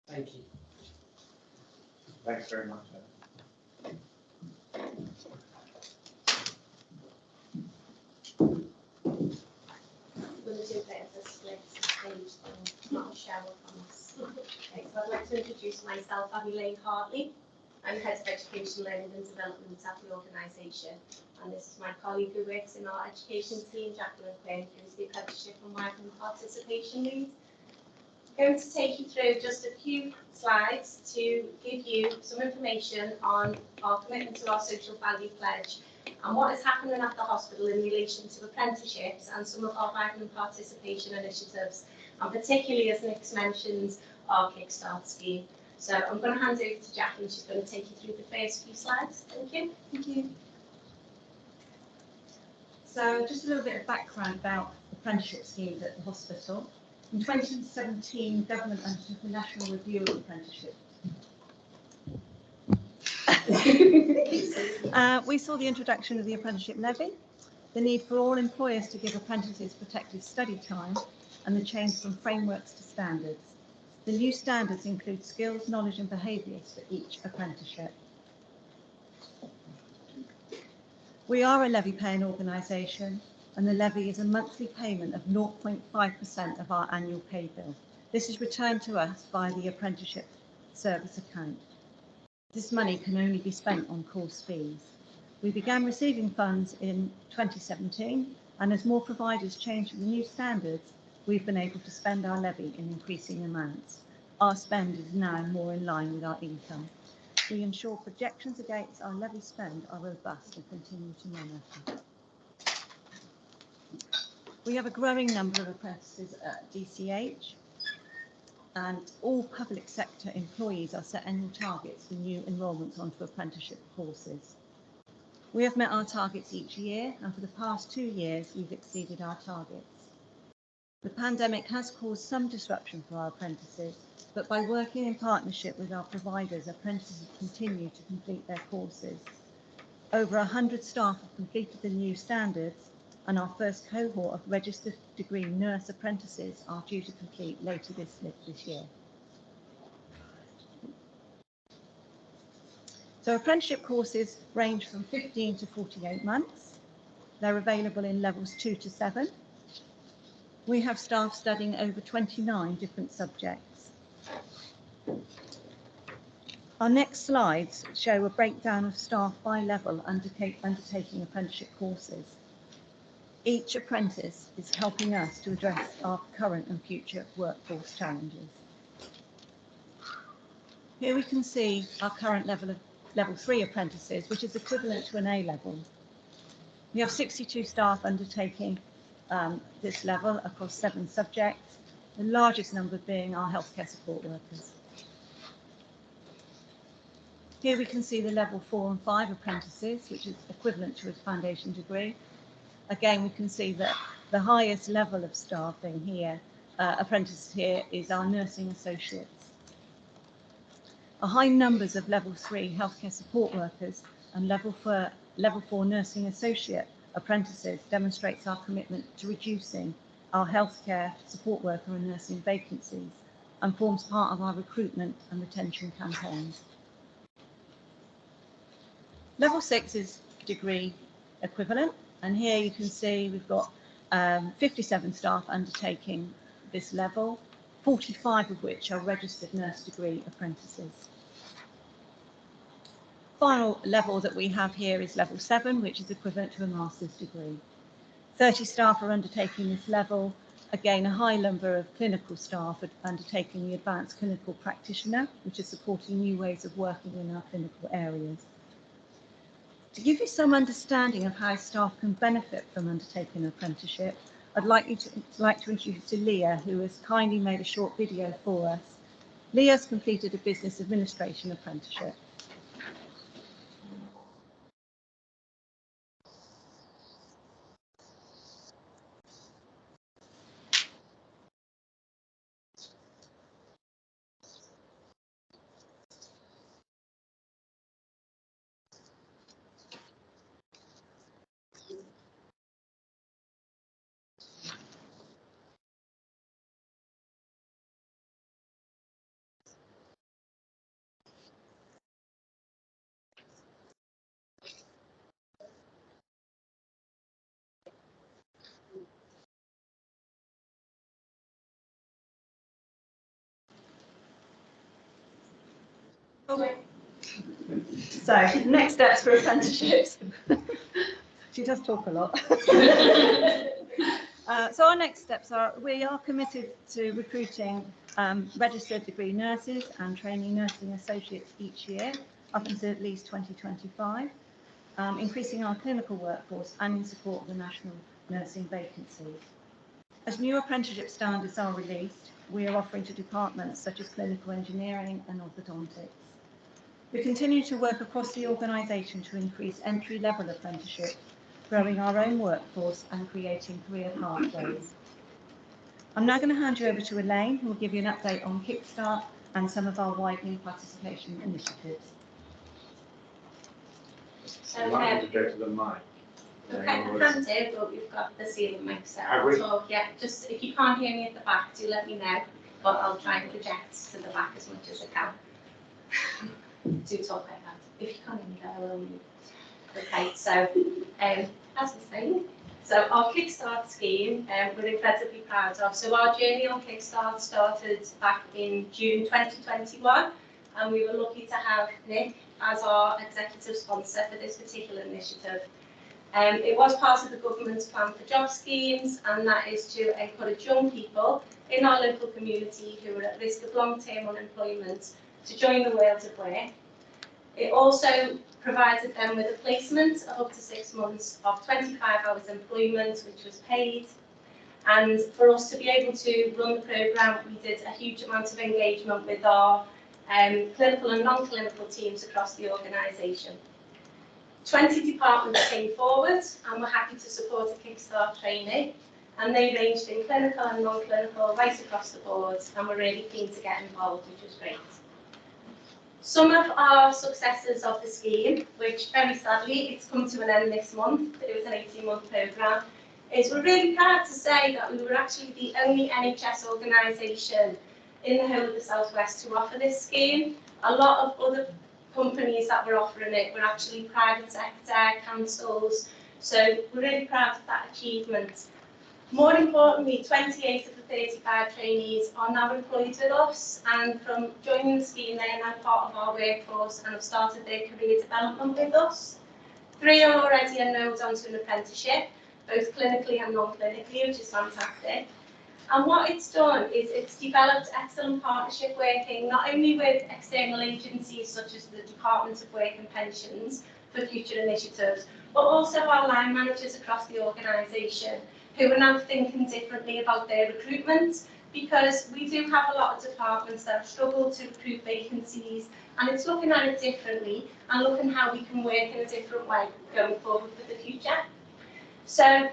Thank you. Thanks very much. Limited bit of the split stage and not a shower from us. Okay, so I'd like to introduce myself, Abby Lane Hartley. I'm Head of Education, Learning and Development at the organisation, and this is my colleague who works in our education team, Jacqueline Quinn, who's the Apprenticeship and Migrant Participation Lead. I'm going to take you through just a few slides to give you some information on our commitment to our social value pledge and what is happening at the hospital in relation to apprenticeships and some of our migrant participation initiatives, and particularly, as Nick's mentioned, our Kickstart scheme. So I'm going to hand over to Jackie and she's going to take you through the first few slides. Thank you. Thank you. So just a little bit of background about apprenticeship schemes at the hospital. In 2017, government undertook a national review of apprenticeships. We saw the introduction of the apprenticeship levy, the need for all employers to give apprentices protected study time, and the change from frameworks to standards. The new standards include skills, knowledge and behaviours for each apprenticeship. We are a levy-paying organisation, and the levy is a monthly payment of 0.5% of our annual pay bill. This is returned to us via the apprenticeship service account. This money can only be spent on course fees. We began receiving funds in 2017, and as more providers change to the new standards, we've been able to spend our levy in increasing amounts. Our spend is now more in line with our income. We ensure projections against our levy spend are robust and continue to monitor. We have a growing number of apprentices at DCH, and all public sector employees are set annual targets for new enrolments onto apprenticeship courses. We have met our targets each year, and for the past 2 years, we've exceeded our targets. The pandemic has caused some disruption for our apprentices, but by working in partnership with our providers, apprentices continue to complete their courses. Over 100 staff have completed the new standards, and our first cohort of registered degree nurse apprentices are due to complete later this year. So apprenticeship courses range from 15 to 48 months. They're available in levels 2 to 7. We have staff studying over 29 different subjects. Our next slides show a breakdown of staff by level undertaking apprenticeship courses. Each apprentice is helping us to address our current and future workforce challenges. Here we can see our current level of level 3 apprentices, which is equivalent to an A level. We have 62 staff undertaking this level across 7 subjects, the largest number being our healthcare support workers. Here we can see the level 4 and 5 apprentices, which is equivalent to a foundation degree. Again, we can see that the highest level of staffing here, apprentices here, is our nursing associates. A high numbers of level 3 healthcare support workers and level 4 nursing associate apprentices demonstrates our commitment to reducing our healthcare support worker and nursing vacancies and forms part of our recruitment and retention campaigns. Level 6 is degree equivalent, and here you can see we've got 57 staff undertaking this level, 45 of which are registered nurse degree apprentices. Final level that we have here is level 7, which is equivalent to a master's degree. 30 staff are undertaking this level. Again, a high number of clinical staff are undertaking the advanced clinical practitioner, which is supporting new ways of working in our clinical areas. To give you some understanding of how staff can benefit from undertaking an apprenticeship, I'd like to introduce Leah, who has kindly made a short video for us. Leah's completed a business administration apprenticeship. So, next steps for apprenticeships. She does talk a lot. So our next steps are, we are committed to recruiting registered degree nurses and training nursing associates each year up until at least 2025, increasing our clinical workforce and in support of the national nursing vacancies. As new apprenticeship standards are released, we are offering to departments such as clinical engineering and orthodontics. We continue to work across the organisation to increase entry-level apprenticeships, growing our own workforce and creating career pathways. I'm now going to hand you over to Elaine, who will give you an update on Kickstart and some of our widening participation initiatives. So, to go to the mic. Okay, I can do, but we've got the ceiling mic set up. So yeah, just if you can't hear me at the back, do let me know, but I'll try and project to the back as much as I can. Do talk like that. If you can't hear me, I will move. Okay, so as I was saying, so our Kickstart scheme, we're incredibly proud of. So our journey on Kickstart started back in June 2021, and we were lucky to have Nick as our executive sponsor for this particular initiative. It was part of the government's plan for job schemes, and that is to encourage young people in our local community who are at risk of long-term unemployment to join the world of work. It also provided them with a placement of up to 6 months of 25 hours employment, which was paid. And for us to be able to run the programme, we did a huge amount of engagement with our clinical and non-clinical teams across the organisation. 20 departments came forward and were happy to support a Kickstart training, and they ranged in clinical and non-clinical right across the board, and were really keen to get involved, which was great. Some of our successes of the scheme, which very sadly it's come to an end this month, it was an 18-month programme, is we're really proud to say that we were actually the only NHS organisation in the whole of the South West to offer this scheme. A lot of other companies that were offering it were actually private sector, councils, so we're really proud of that achievement. More importantly, 28 of the 35 trainees are now employed with us, and from joining the scheme they are now part of our workforce and have started their career development with us. 3 are already enrolled onto an apprenticeship, both clinically and non-clinically, which is fantastic. And what it's done is it's developed excellent partnership working, not only with external agencies such as the Department of Work and Pensions for future initiatives, but also our line managers across the organisation, who are now thinking differently about their recruitment, because we do have a lot of departments that struggle to recruit vacancies and it's looking at it differently and looking how we can work in a different way going forward for the future. So,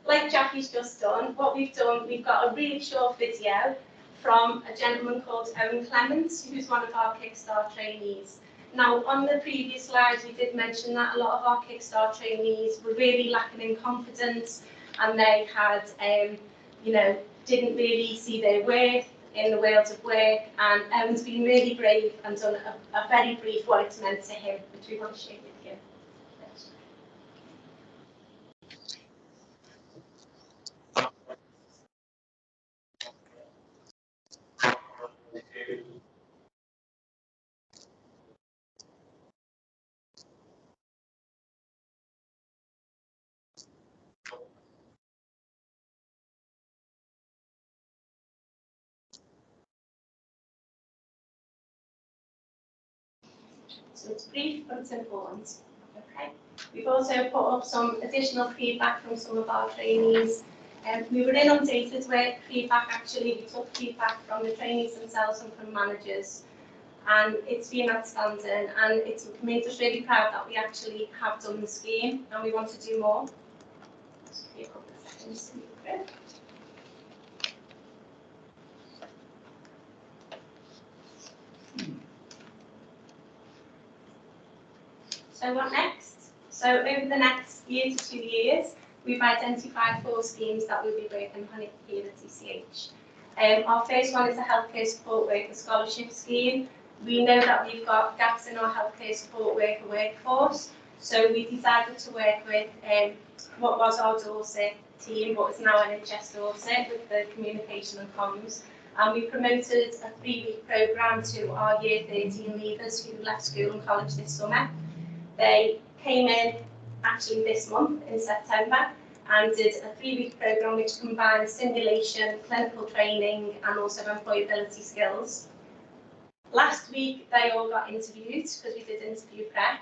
like Jackie's just done, what we've done, we've got a really short video from a gentleman called Owen Clements, who's one of our Kickstart trainees. Now, on the previous slides, we did mention that a lot of our Kickstart trainees were really lacking in confidence, and they had, you know, didn't really see their worth in the world of work, and Owen's been really brave and done a very brief what it's meant to him, which we want to share with you. So it's brief, but it's important. Okay. We've also put up some additional feedback from some of our trainees. We were inundated with feedback, actually. We took feedback from the trainees themselves and from managers. And it's been outstanding, and it's made us really proud that we actually have done the scheme, and we want to do more. Just give me a couple of seconds to move through. So what next? So over the next year to 2 years, we've identified 4 schemes that we'll be working on here at DCH. Our first one is a healthcare support worker scholarship scheme. We know that we've got gaps in our healthcare support worker workforce, so we decided to work with what was our Dorset team, but is now NHS Dorset, with the communication and comms. And we promoted a 3-week programme to our year 13 leavers who left school and college this summer. They came in actually this month in September and did a 3-week programme which combined simulation, clinical training and also employability skills. Last week they all got interviewed because we did interview prep.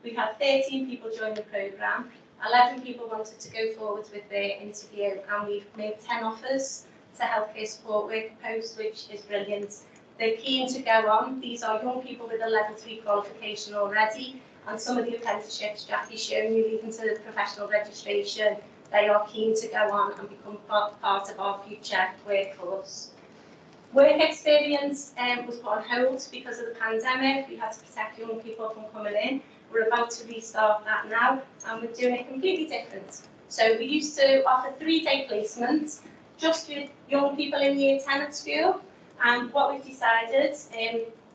We had 13 people join the programme, 11 people wanted to go forward with their interview, and we've made 10 offers to healthcare support worker posts, which is brilliant. They're keen to go on. These are young people with a level 3 qualification already, and some of the apprenticeships Jackie's shown you, even to the professional registration, they are keen to go on and become part of our future workforce. Work experience was put on hold because of the pandemic. We had to protect young people from coming in. We're about to restart that now, and we're doing it completely different. So we used to offer 3-day placements just with young people in year 10 at school, and what we've decided,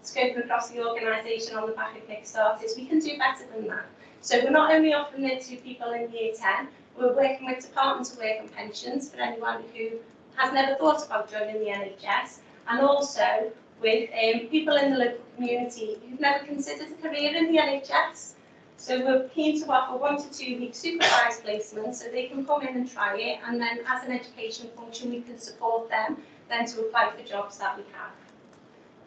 scoping across the organisation on the back of Kickstart, is we can do better than that. So we're not only offering it to people in year 10, we're working with Department of Work and Pensions for anyone who has never thought about joining the NHS, and also with people in the local community who've never considered a career in the NHS. So we're keen to offer 1 to 2 week supervised placements so they can come in and try it, and then as an education function we can support them then to apply for jobs that we have.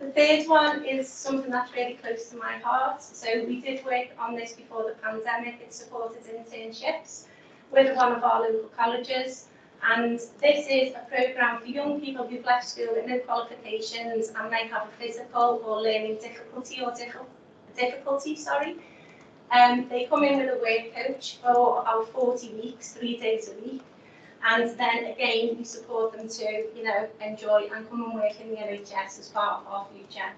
The third one is something that's really close to my heart. So we did work on this before the pandemic. It supported internships with one of our local colleges. And this is a programme for young people who've left school with no qualifications and they have a physical or learning difficulty. They come in with a work coach for about 40 weeks, 3 days a week. And then again, we support them to, enjoy and come and work in the NHS as part of our future.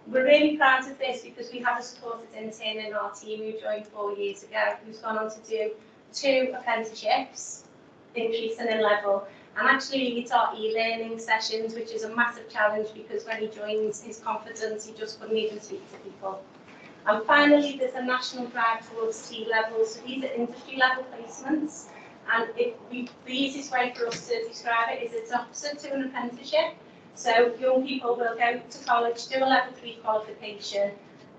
We're really proud of this because we have a supported intern in our team who joined 4 years ago, who's gone on to do 2 apprenticeships, increasing in level, and actually leads our e-learning sessions, which is a massive challenge because when he joins, his confidence, he just couldn't even speak to people. And finally, there's a national drive towards C-level, so these are industry-level placements. And the easiest way for us to describe it is it's opposite to an apprenticeship. So young people will go to college, do a level 3 qualification.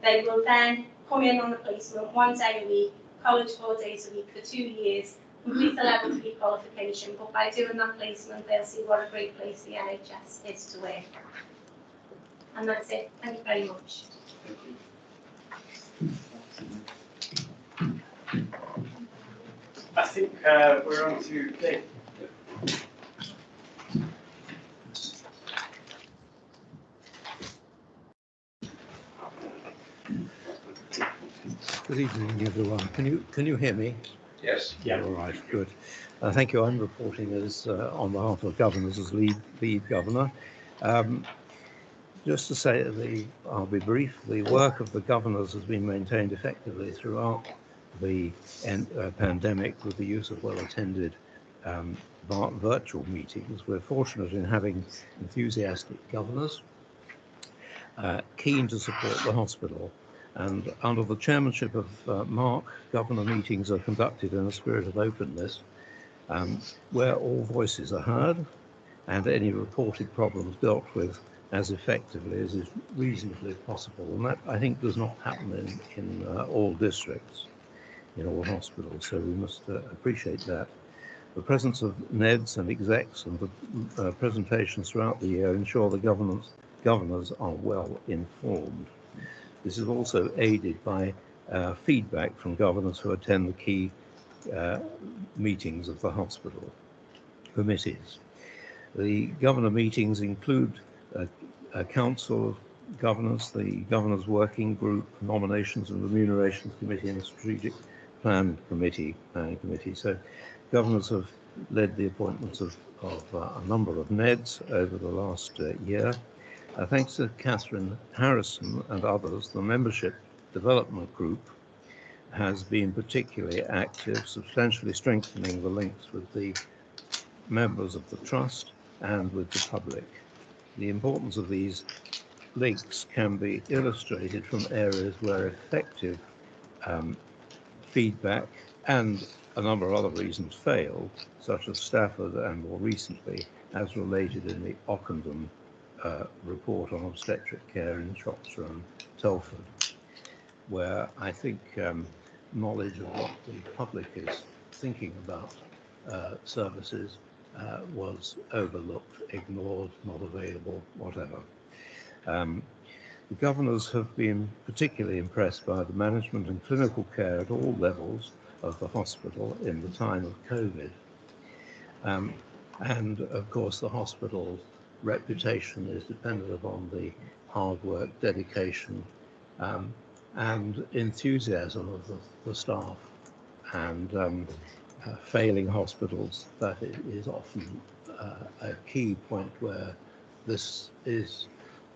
They will then come in on a placement 1 day a week, college 4 days a week for 2 years, complete the level 3 qualification. But by doing that placement, they'll see what a great place the NHS is to work. And that's it. Thank you very much. I think we're on to Dave. Good evening, everyone. Can you hear me? Yes. Yeah. All right. Good. Thank you. I'm reporting as on behalf of governors as lead governor. Just to say that I'll be brief. The work of the governors has been maintained effectively throughout the pandemic with the use of well-attended virtual meetings. We're fortunate in having enthusiastic governors keen to support the hospital. And under the chairmanship of Mark, governor meetings are conducted in a spirit of openness, where all voices are heard and any reported problems dealt with as effectively as is reasonably possible. And that, I think, does not happen in all districts, in all hospitals, so we must appreciate that. The presence of NEDs and execs and the presentations throughout the year ensure the governors are well informed. This is also aided by feedback from governors who attend the key meetings of the hospital committees. The governor meetings include a council of governors, the governors working group, nominations and remunerations committee, and the strategic planning committee. So governors have led the appointments of a number of NEDs over the last year. Thanks to Catherine Harrison and others, the membership development group has been particularly active, substantially strengthening the links with the members of the trust and with the public. The importance of these links can be illustrated from areas where effective feedback and a number of other reasons failed, such as Stafford and more recently, as related in the Ockenden report on obstetric care in Shropshire and Telford, where I think knowledge of what the public is thinking about services was overlooked, ignored, not available, whatever. The governors have been particularly impressed by the management and clinical care at all levels of the hospital in the time of COVID. And of course, the hospital's reputation is dependent upon the hard work, dedication, and enthusiasm of the staff. And failing hospitals, that is often a key point where this is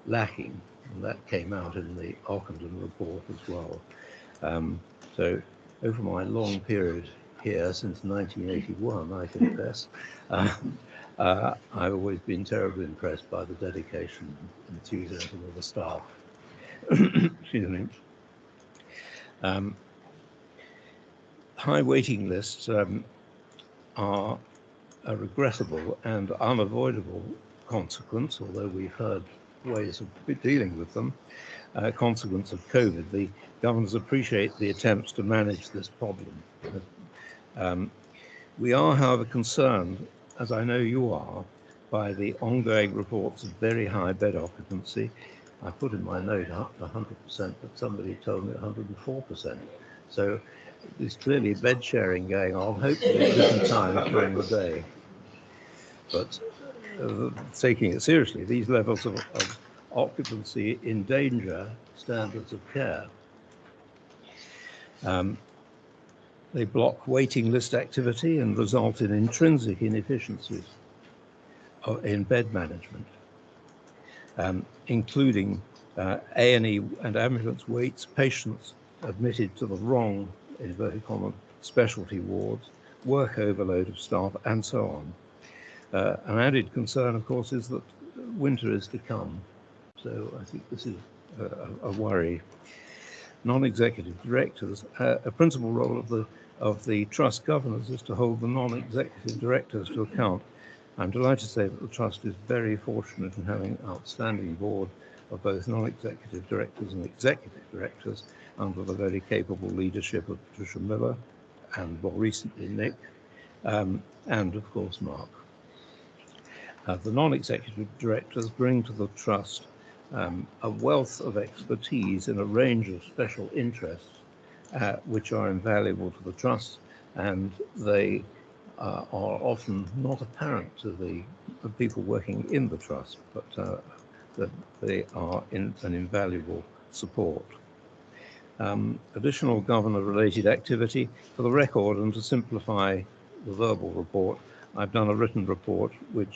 lacking. And that came out in the Ockenden report as well. So over my long period here since 1981, I confess, I've always been terribly impressed by the dedication and enthusiasm of the staff. Excuse me. High waiting lists are a regrettable and unavoidable consequence, although we've heard ways of dealing with them, consequence of COVID. The governors appreciate the attempts to manage this problem. We are, however, concerned, as I know you are, by the ongoing reports of very high bed occupancy. I put in my note up to 100%, but somebody told me 104%. So there's clearly bed sharing going on, hopefully at different times during the day. But taking it seriously, these levels of occupancy endanger standards of care. They block waiting list activity and result in intrinsic inefficiencies in bed management, including A&E and ambulance waits, patients admitted to the wrong, in inverted commas, specialty wards, work overload of staff, and so on. An added concern, of course, is that winter is to come. So I think this is a worry. Non-executive directors, a principal role of the trust governors is to hold the non-executive directors to account. I'm delighted to say that the trust is very fortunate in having an outstanding board of both non-executive directors and executive directors under the very capable leadership of Patricia Miller and more recently Nick, and of course Mark. The non-executive directors bring to the trust a wealth of expertise in a range of special interests which are invaluable to the trust, and they are often not apparent to the people working in the trust, but that they are an invaluable support. Additional governor-related activity. For the record, and to simplify the verbal report, I've done a written report in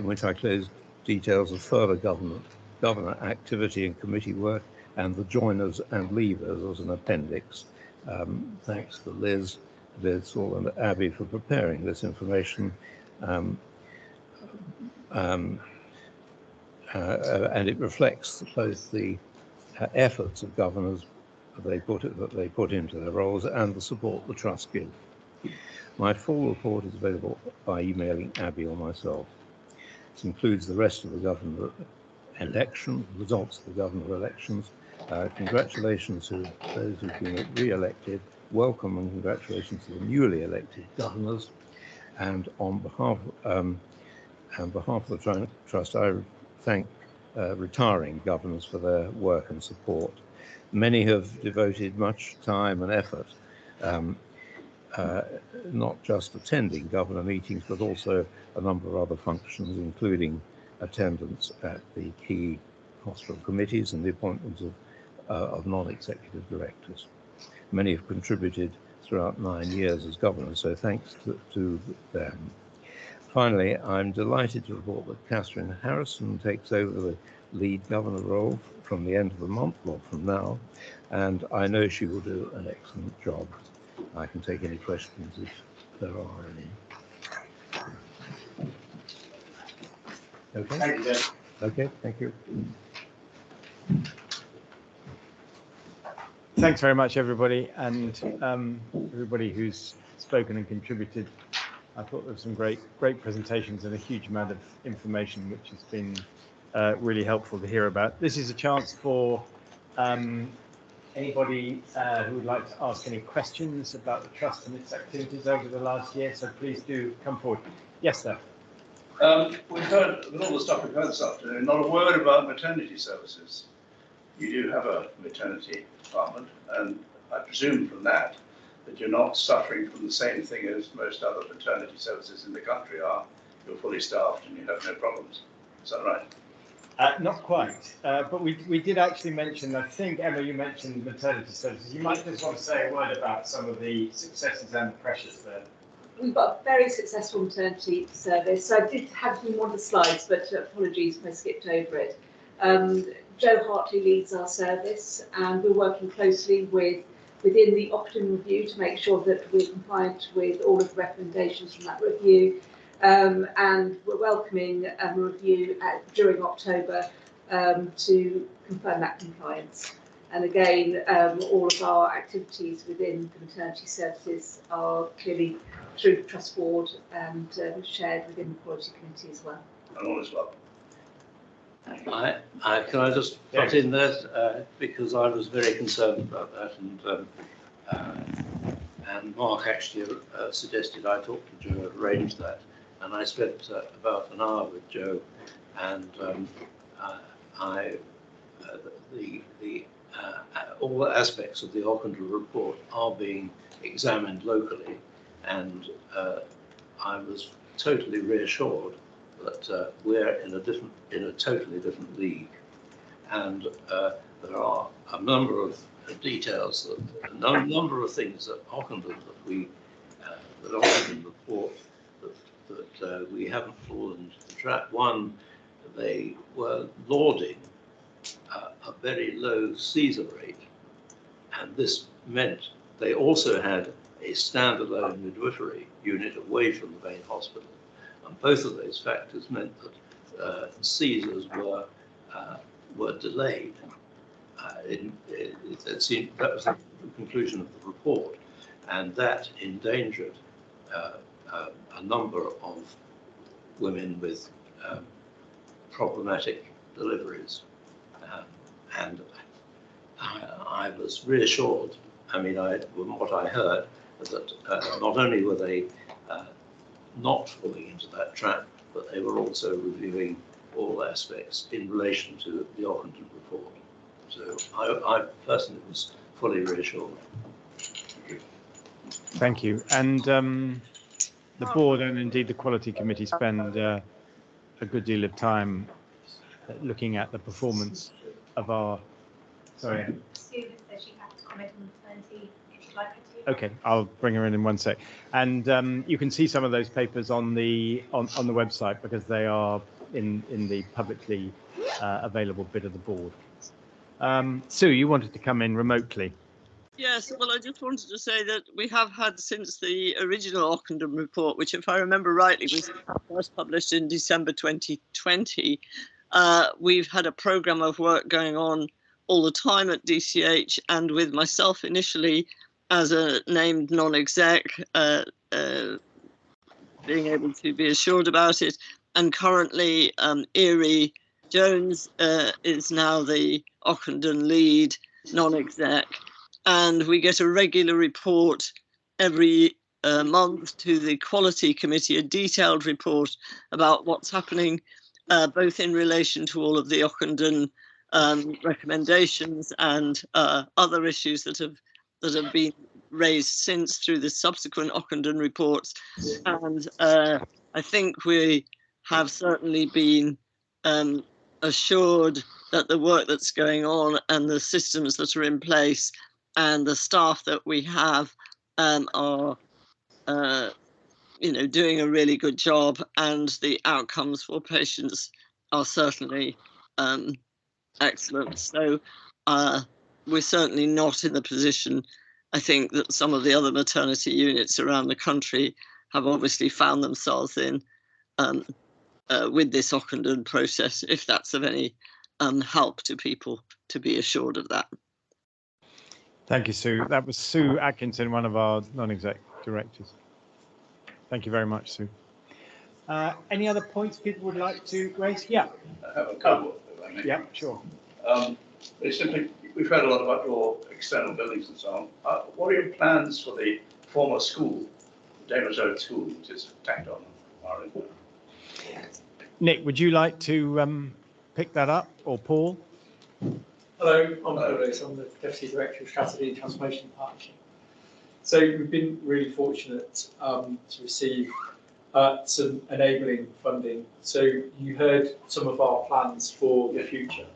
which I close details of further governor activity and committee work, and the joiners and leavers as an appendix. Thanks to Liz, Saul and Abby for preparing this information. And it reflects both the efforts of governors that they put into their roles and the support the trust gives. My full report is available by emailing Abby or myself. This includes the rest of the governor election, results of the governor elections. Congratulations to those who've been re-elected. Welcome and congratulations to the newly elected governors. And on behalf of the trust, I thank retiring governors for their work and support. Many have devoted much time and effort, not just attending governor meetings, but also a number of other functions, including attendance at the key hospital committees and the appointments of non-executive directors. Many have contributed throughout 9 years as governor, so thanks to them. Finally, I'm delighted to report that Catherine Harrison takes over the lead governor role from the end of the month, or from now, and I know she will do an excellent job. I can take any questions if there are any. Okay. Thank you, Dave. Okay, thank you. Thanks very much, everybody, and everybody who's spoken and contributed. I thought there were some great presentations and a huge amount of information, which has been really helpful to hear about. This is a chance for anybody who would like to ask any questions about the trust and its activities over the last year, so please do come forward. Yes, sir. We've heard, with all the stuff we've heard this afternoon, not a word about maternity services. You do have a maternity department, and I presume from that you're not suffering from the same thing as most other maternity services in the country are. You're fully staffed and you have no problems. Is that right? Not quite, but we did actually mention, I think, Emma, you mentioned maternity services. You might just want to say a word about some of the successes and the pressures there. We've got a very successful maternity service. So I did have them on one of the slides, but apologies if I skipped over it. Jo Hartley leads our service, and we're working closely within the Optum review to make sure that we're compliant with all of the recommendations from that review. And we're welcoming a review during October to confirm that compliance. And again, all of our activities within the maternity services are clearly through the Trust Board and shared within the Quality Committee as well. And all is well. Can I just put in that because I was very concerned about that, and Mark actually suggested I talk to Jo and arrange that, and I spent about an hour with Jo, and all aspects of the Ockenden report are being examined locally, and I was totally reassured that we're in a totally different league, and there are a number of details, a number of things that Ockenden that Ockenden report that we haven't fallen into the trap. One, they were lauding a very low Caesar rate, and this meant they also had a standalone midwifery unit away from the main hospital. And both of those factors meant that Caesars were delayed. It seemed that was the conclusion of the report, and that endangered a number of women with problematic deliveries. And I was reassured. I mean, from what I heard, that not only were they not falling into that trap, but they were also reviewing all aspects in relation to the Ockenden report. So I personally was fully reassured. Thank you. And the board and indeed the Quality Committee spend a good deal of time looking at the performance of our. Sorry. Students that she had to comment on maternity if you'd like her to. Okay, I'll bring her in one sec. And you can see some of those papers on the website because they are in the publicly available bit of the board. Sue, you wanted to come in remotely. Yes, well, I just wanted to say that we have had since the original Ockenden report, which, if I remember rightly, was first published in December 2020, we've had a programme of work going on all the time at DCH, and with myself initially as a named non-exec, being able to be assured about it, and currently Erie Jones is now the Ockenden lead non-exec. And we get a regular report every month to the Quality Committee, a detailed report about what's happening, both in relation to all of the Ockenden recommendations and other issues that have been raised since through the subsequent Ockenden reports. And I think we have certainly been assured that the work that's going on and the systems that are in place and the staff that we have are, doing a really good job, and the outcomes for patients are certainly excellent. So we're certainly not in the position, I think, that some of the other maternity units around the country have obviously found themselves in with this Ockenden process, if that's of any help to people to be assured of that. Thank you, Sue. That was Sue Atkinson, one of our non-exec directors. Thank you very much, Sue. Any other points people would like to raise? Yeah. I have a couple, if I may. Yeah, sure. We've heard a lot about your external buildings and so on. What are your plans for the former school, Davis Road School, which is tacked on? Nick, would you like to pick that up, or Paul? Hello, I'm Paul Lewis. I'm the Deputy Director of Strategy and Transformation Partnership. So we've been really fortunate to receive some enabling funding. So you heard some of our plans for the future.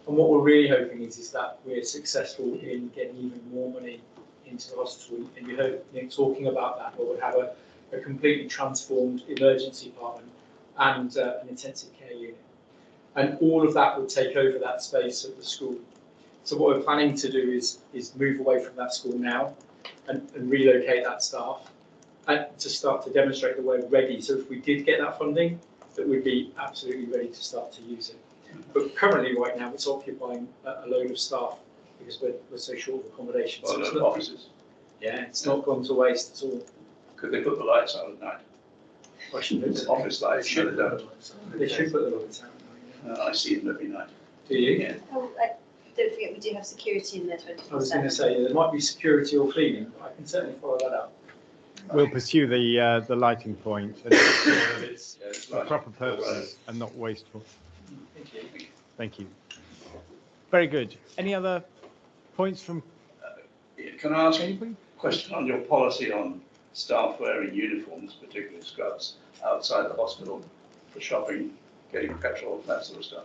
And what we're really hoping is that we're successful in getting even more money into the hospital. And you heard Nick talking about that, where we'll have a completely transformed emergency department and an intensive care unit. And all of that would take over that space at the school. So what we're planning to do is move away from that school now and relocate that staff and to start to demonstrate that we're ready. So if we did get that funding, that we'd be absolutely ready to start to use it. But currently, right now, it's occupying a load of staff because we're so short of accommodation. Well, So the offices. Yeah, it's not gone to waste at all. Could they put the lights out at night? Office lights. They should, no, they should put the lights out. I see them every night. Do you? Yeah. Oh, don't forget we do have security in there 24/7. I was going to say there might be security or cleaning, but I can certainly follow that up. We'll pursue the lighting point and ensure that it's for proper purposes and not wasteful. Thank you. Thank you. Very good. Any other points from Can I ask anybody? a question on your policy on staff wearing uniforms, particularly scrubs, outside the hospital for shopping, getting petrol, that sort of stuff?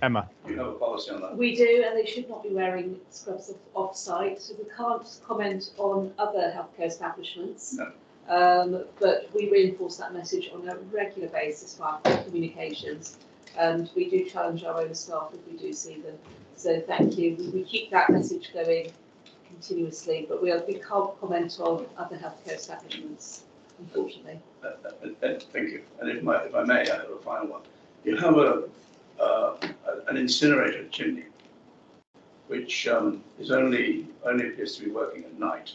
Emma. You have a policy on that? We do, and they should not be wearing scrubs off-site. So we can't comment on other healthcare establishments. No. But we reinforce that message on a regular basis via communications. And we do challenge our own staff if we do see them. So thank you. We keep that message going continuously, but we can't comment on other healthcare establishments, unfortunately. Thank you. And if I may, I have a final one. You have an incinerator chimney, which is only appears to be working at night.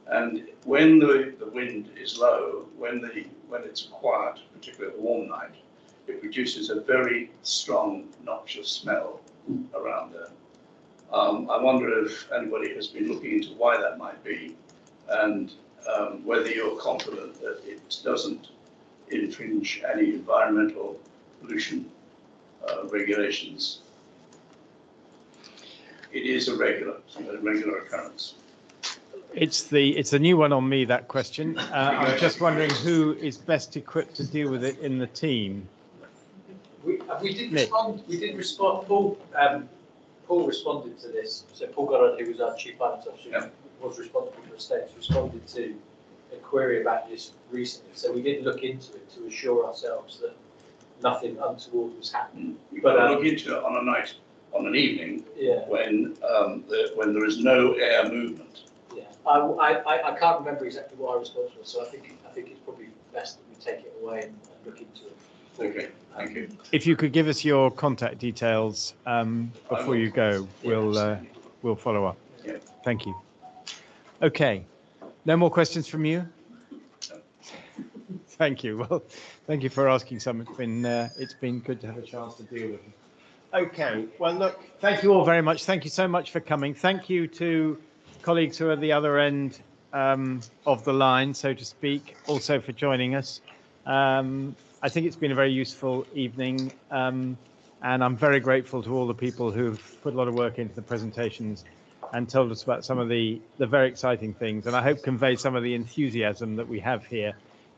And when the wind is low, when it's quiet, particularly a warm night, it produces a very strong, noxious smell around there. I wonder if anybody has been looking into why that might be, and whether you're confident that it doesn't infringe any environmental pollution regulations. It is a regular occurrence. It's a new one on me, that question. I'm just wondering who is best equipped to deal with it in the team. We did respond. We did respond. Paul Paul responded to this. So Paul Goddard, who was our Chief Finance Officer, was responsible for estates, responded to a query about this recently. So we did look into it to assure ourselves that nothing untoward was happening. You've got to look into it on a night, on an evening, when there is no air movement. Yeah, I can't remember exactly what our response was, so I think it's probably best that we take it away and look into it. Okay, thank you. If you could give us your contact details before you go, we'll follow up. Yeah. Thank you. Okay, no more questions from you? Thank you. Well, thank you for asking some. It's been good to have a chance to deal with them. Okay, well, look, thank you all very much. Thank you so much for coming. Thank you to colleagues who are at the other end of the line, so to speak, also for joining us. I think it's been a very useful evening, and I'm very grateful to all the people who've put a lot of work into the presentations and told us about some of the very exciting things, and I hope convey some of the enthusiasm that we have here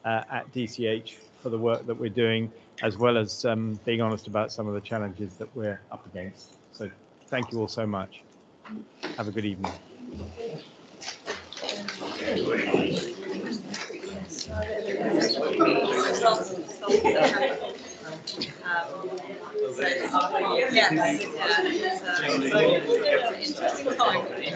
at DCH for the work that we're doing, as well as being honest about some of the challenges that we're up against. So thank you all so much. Have a good evening. Yes.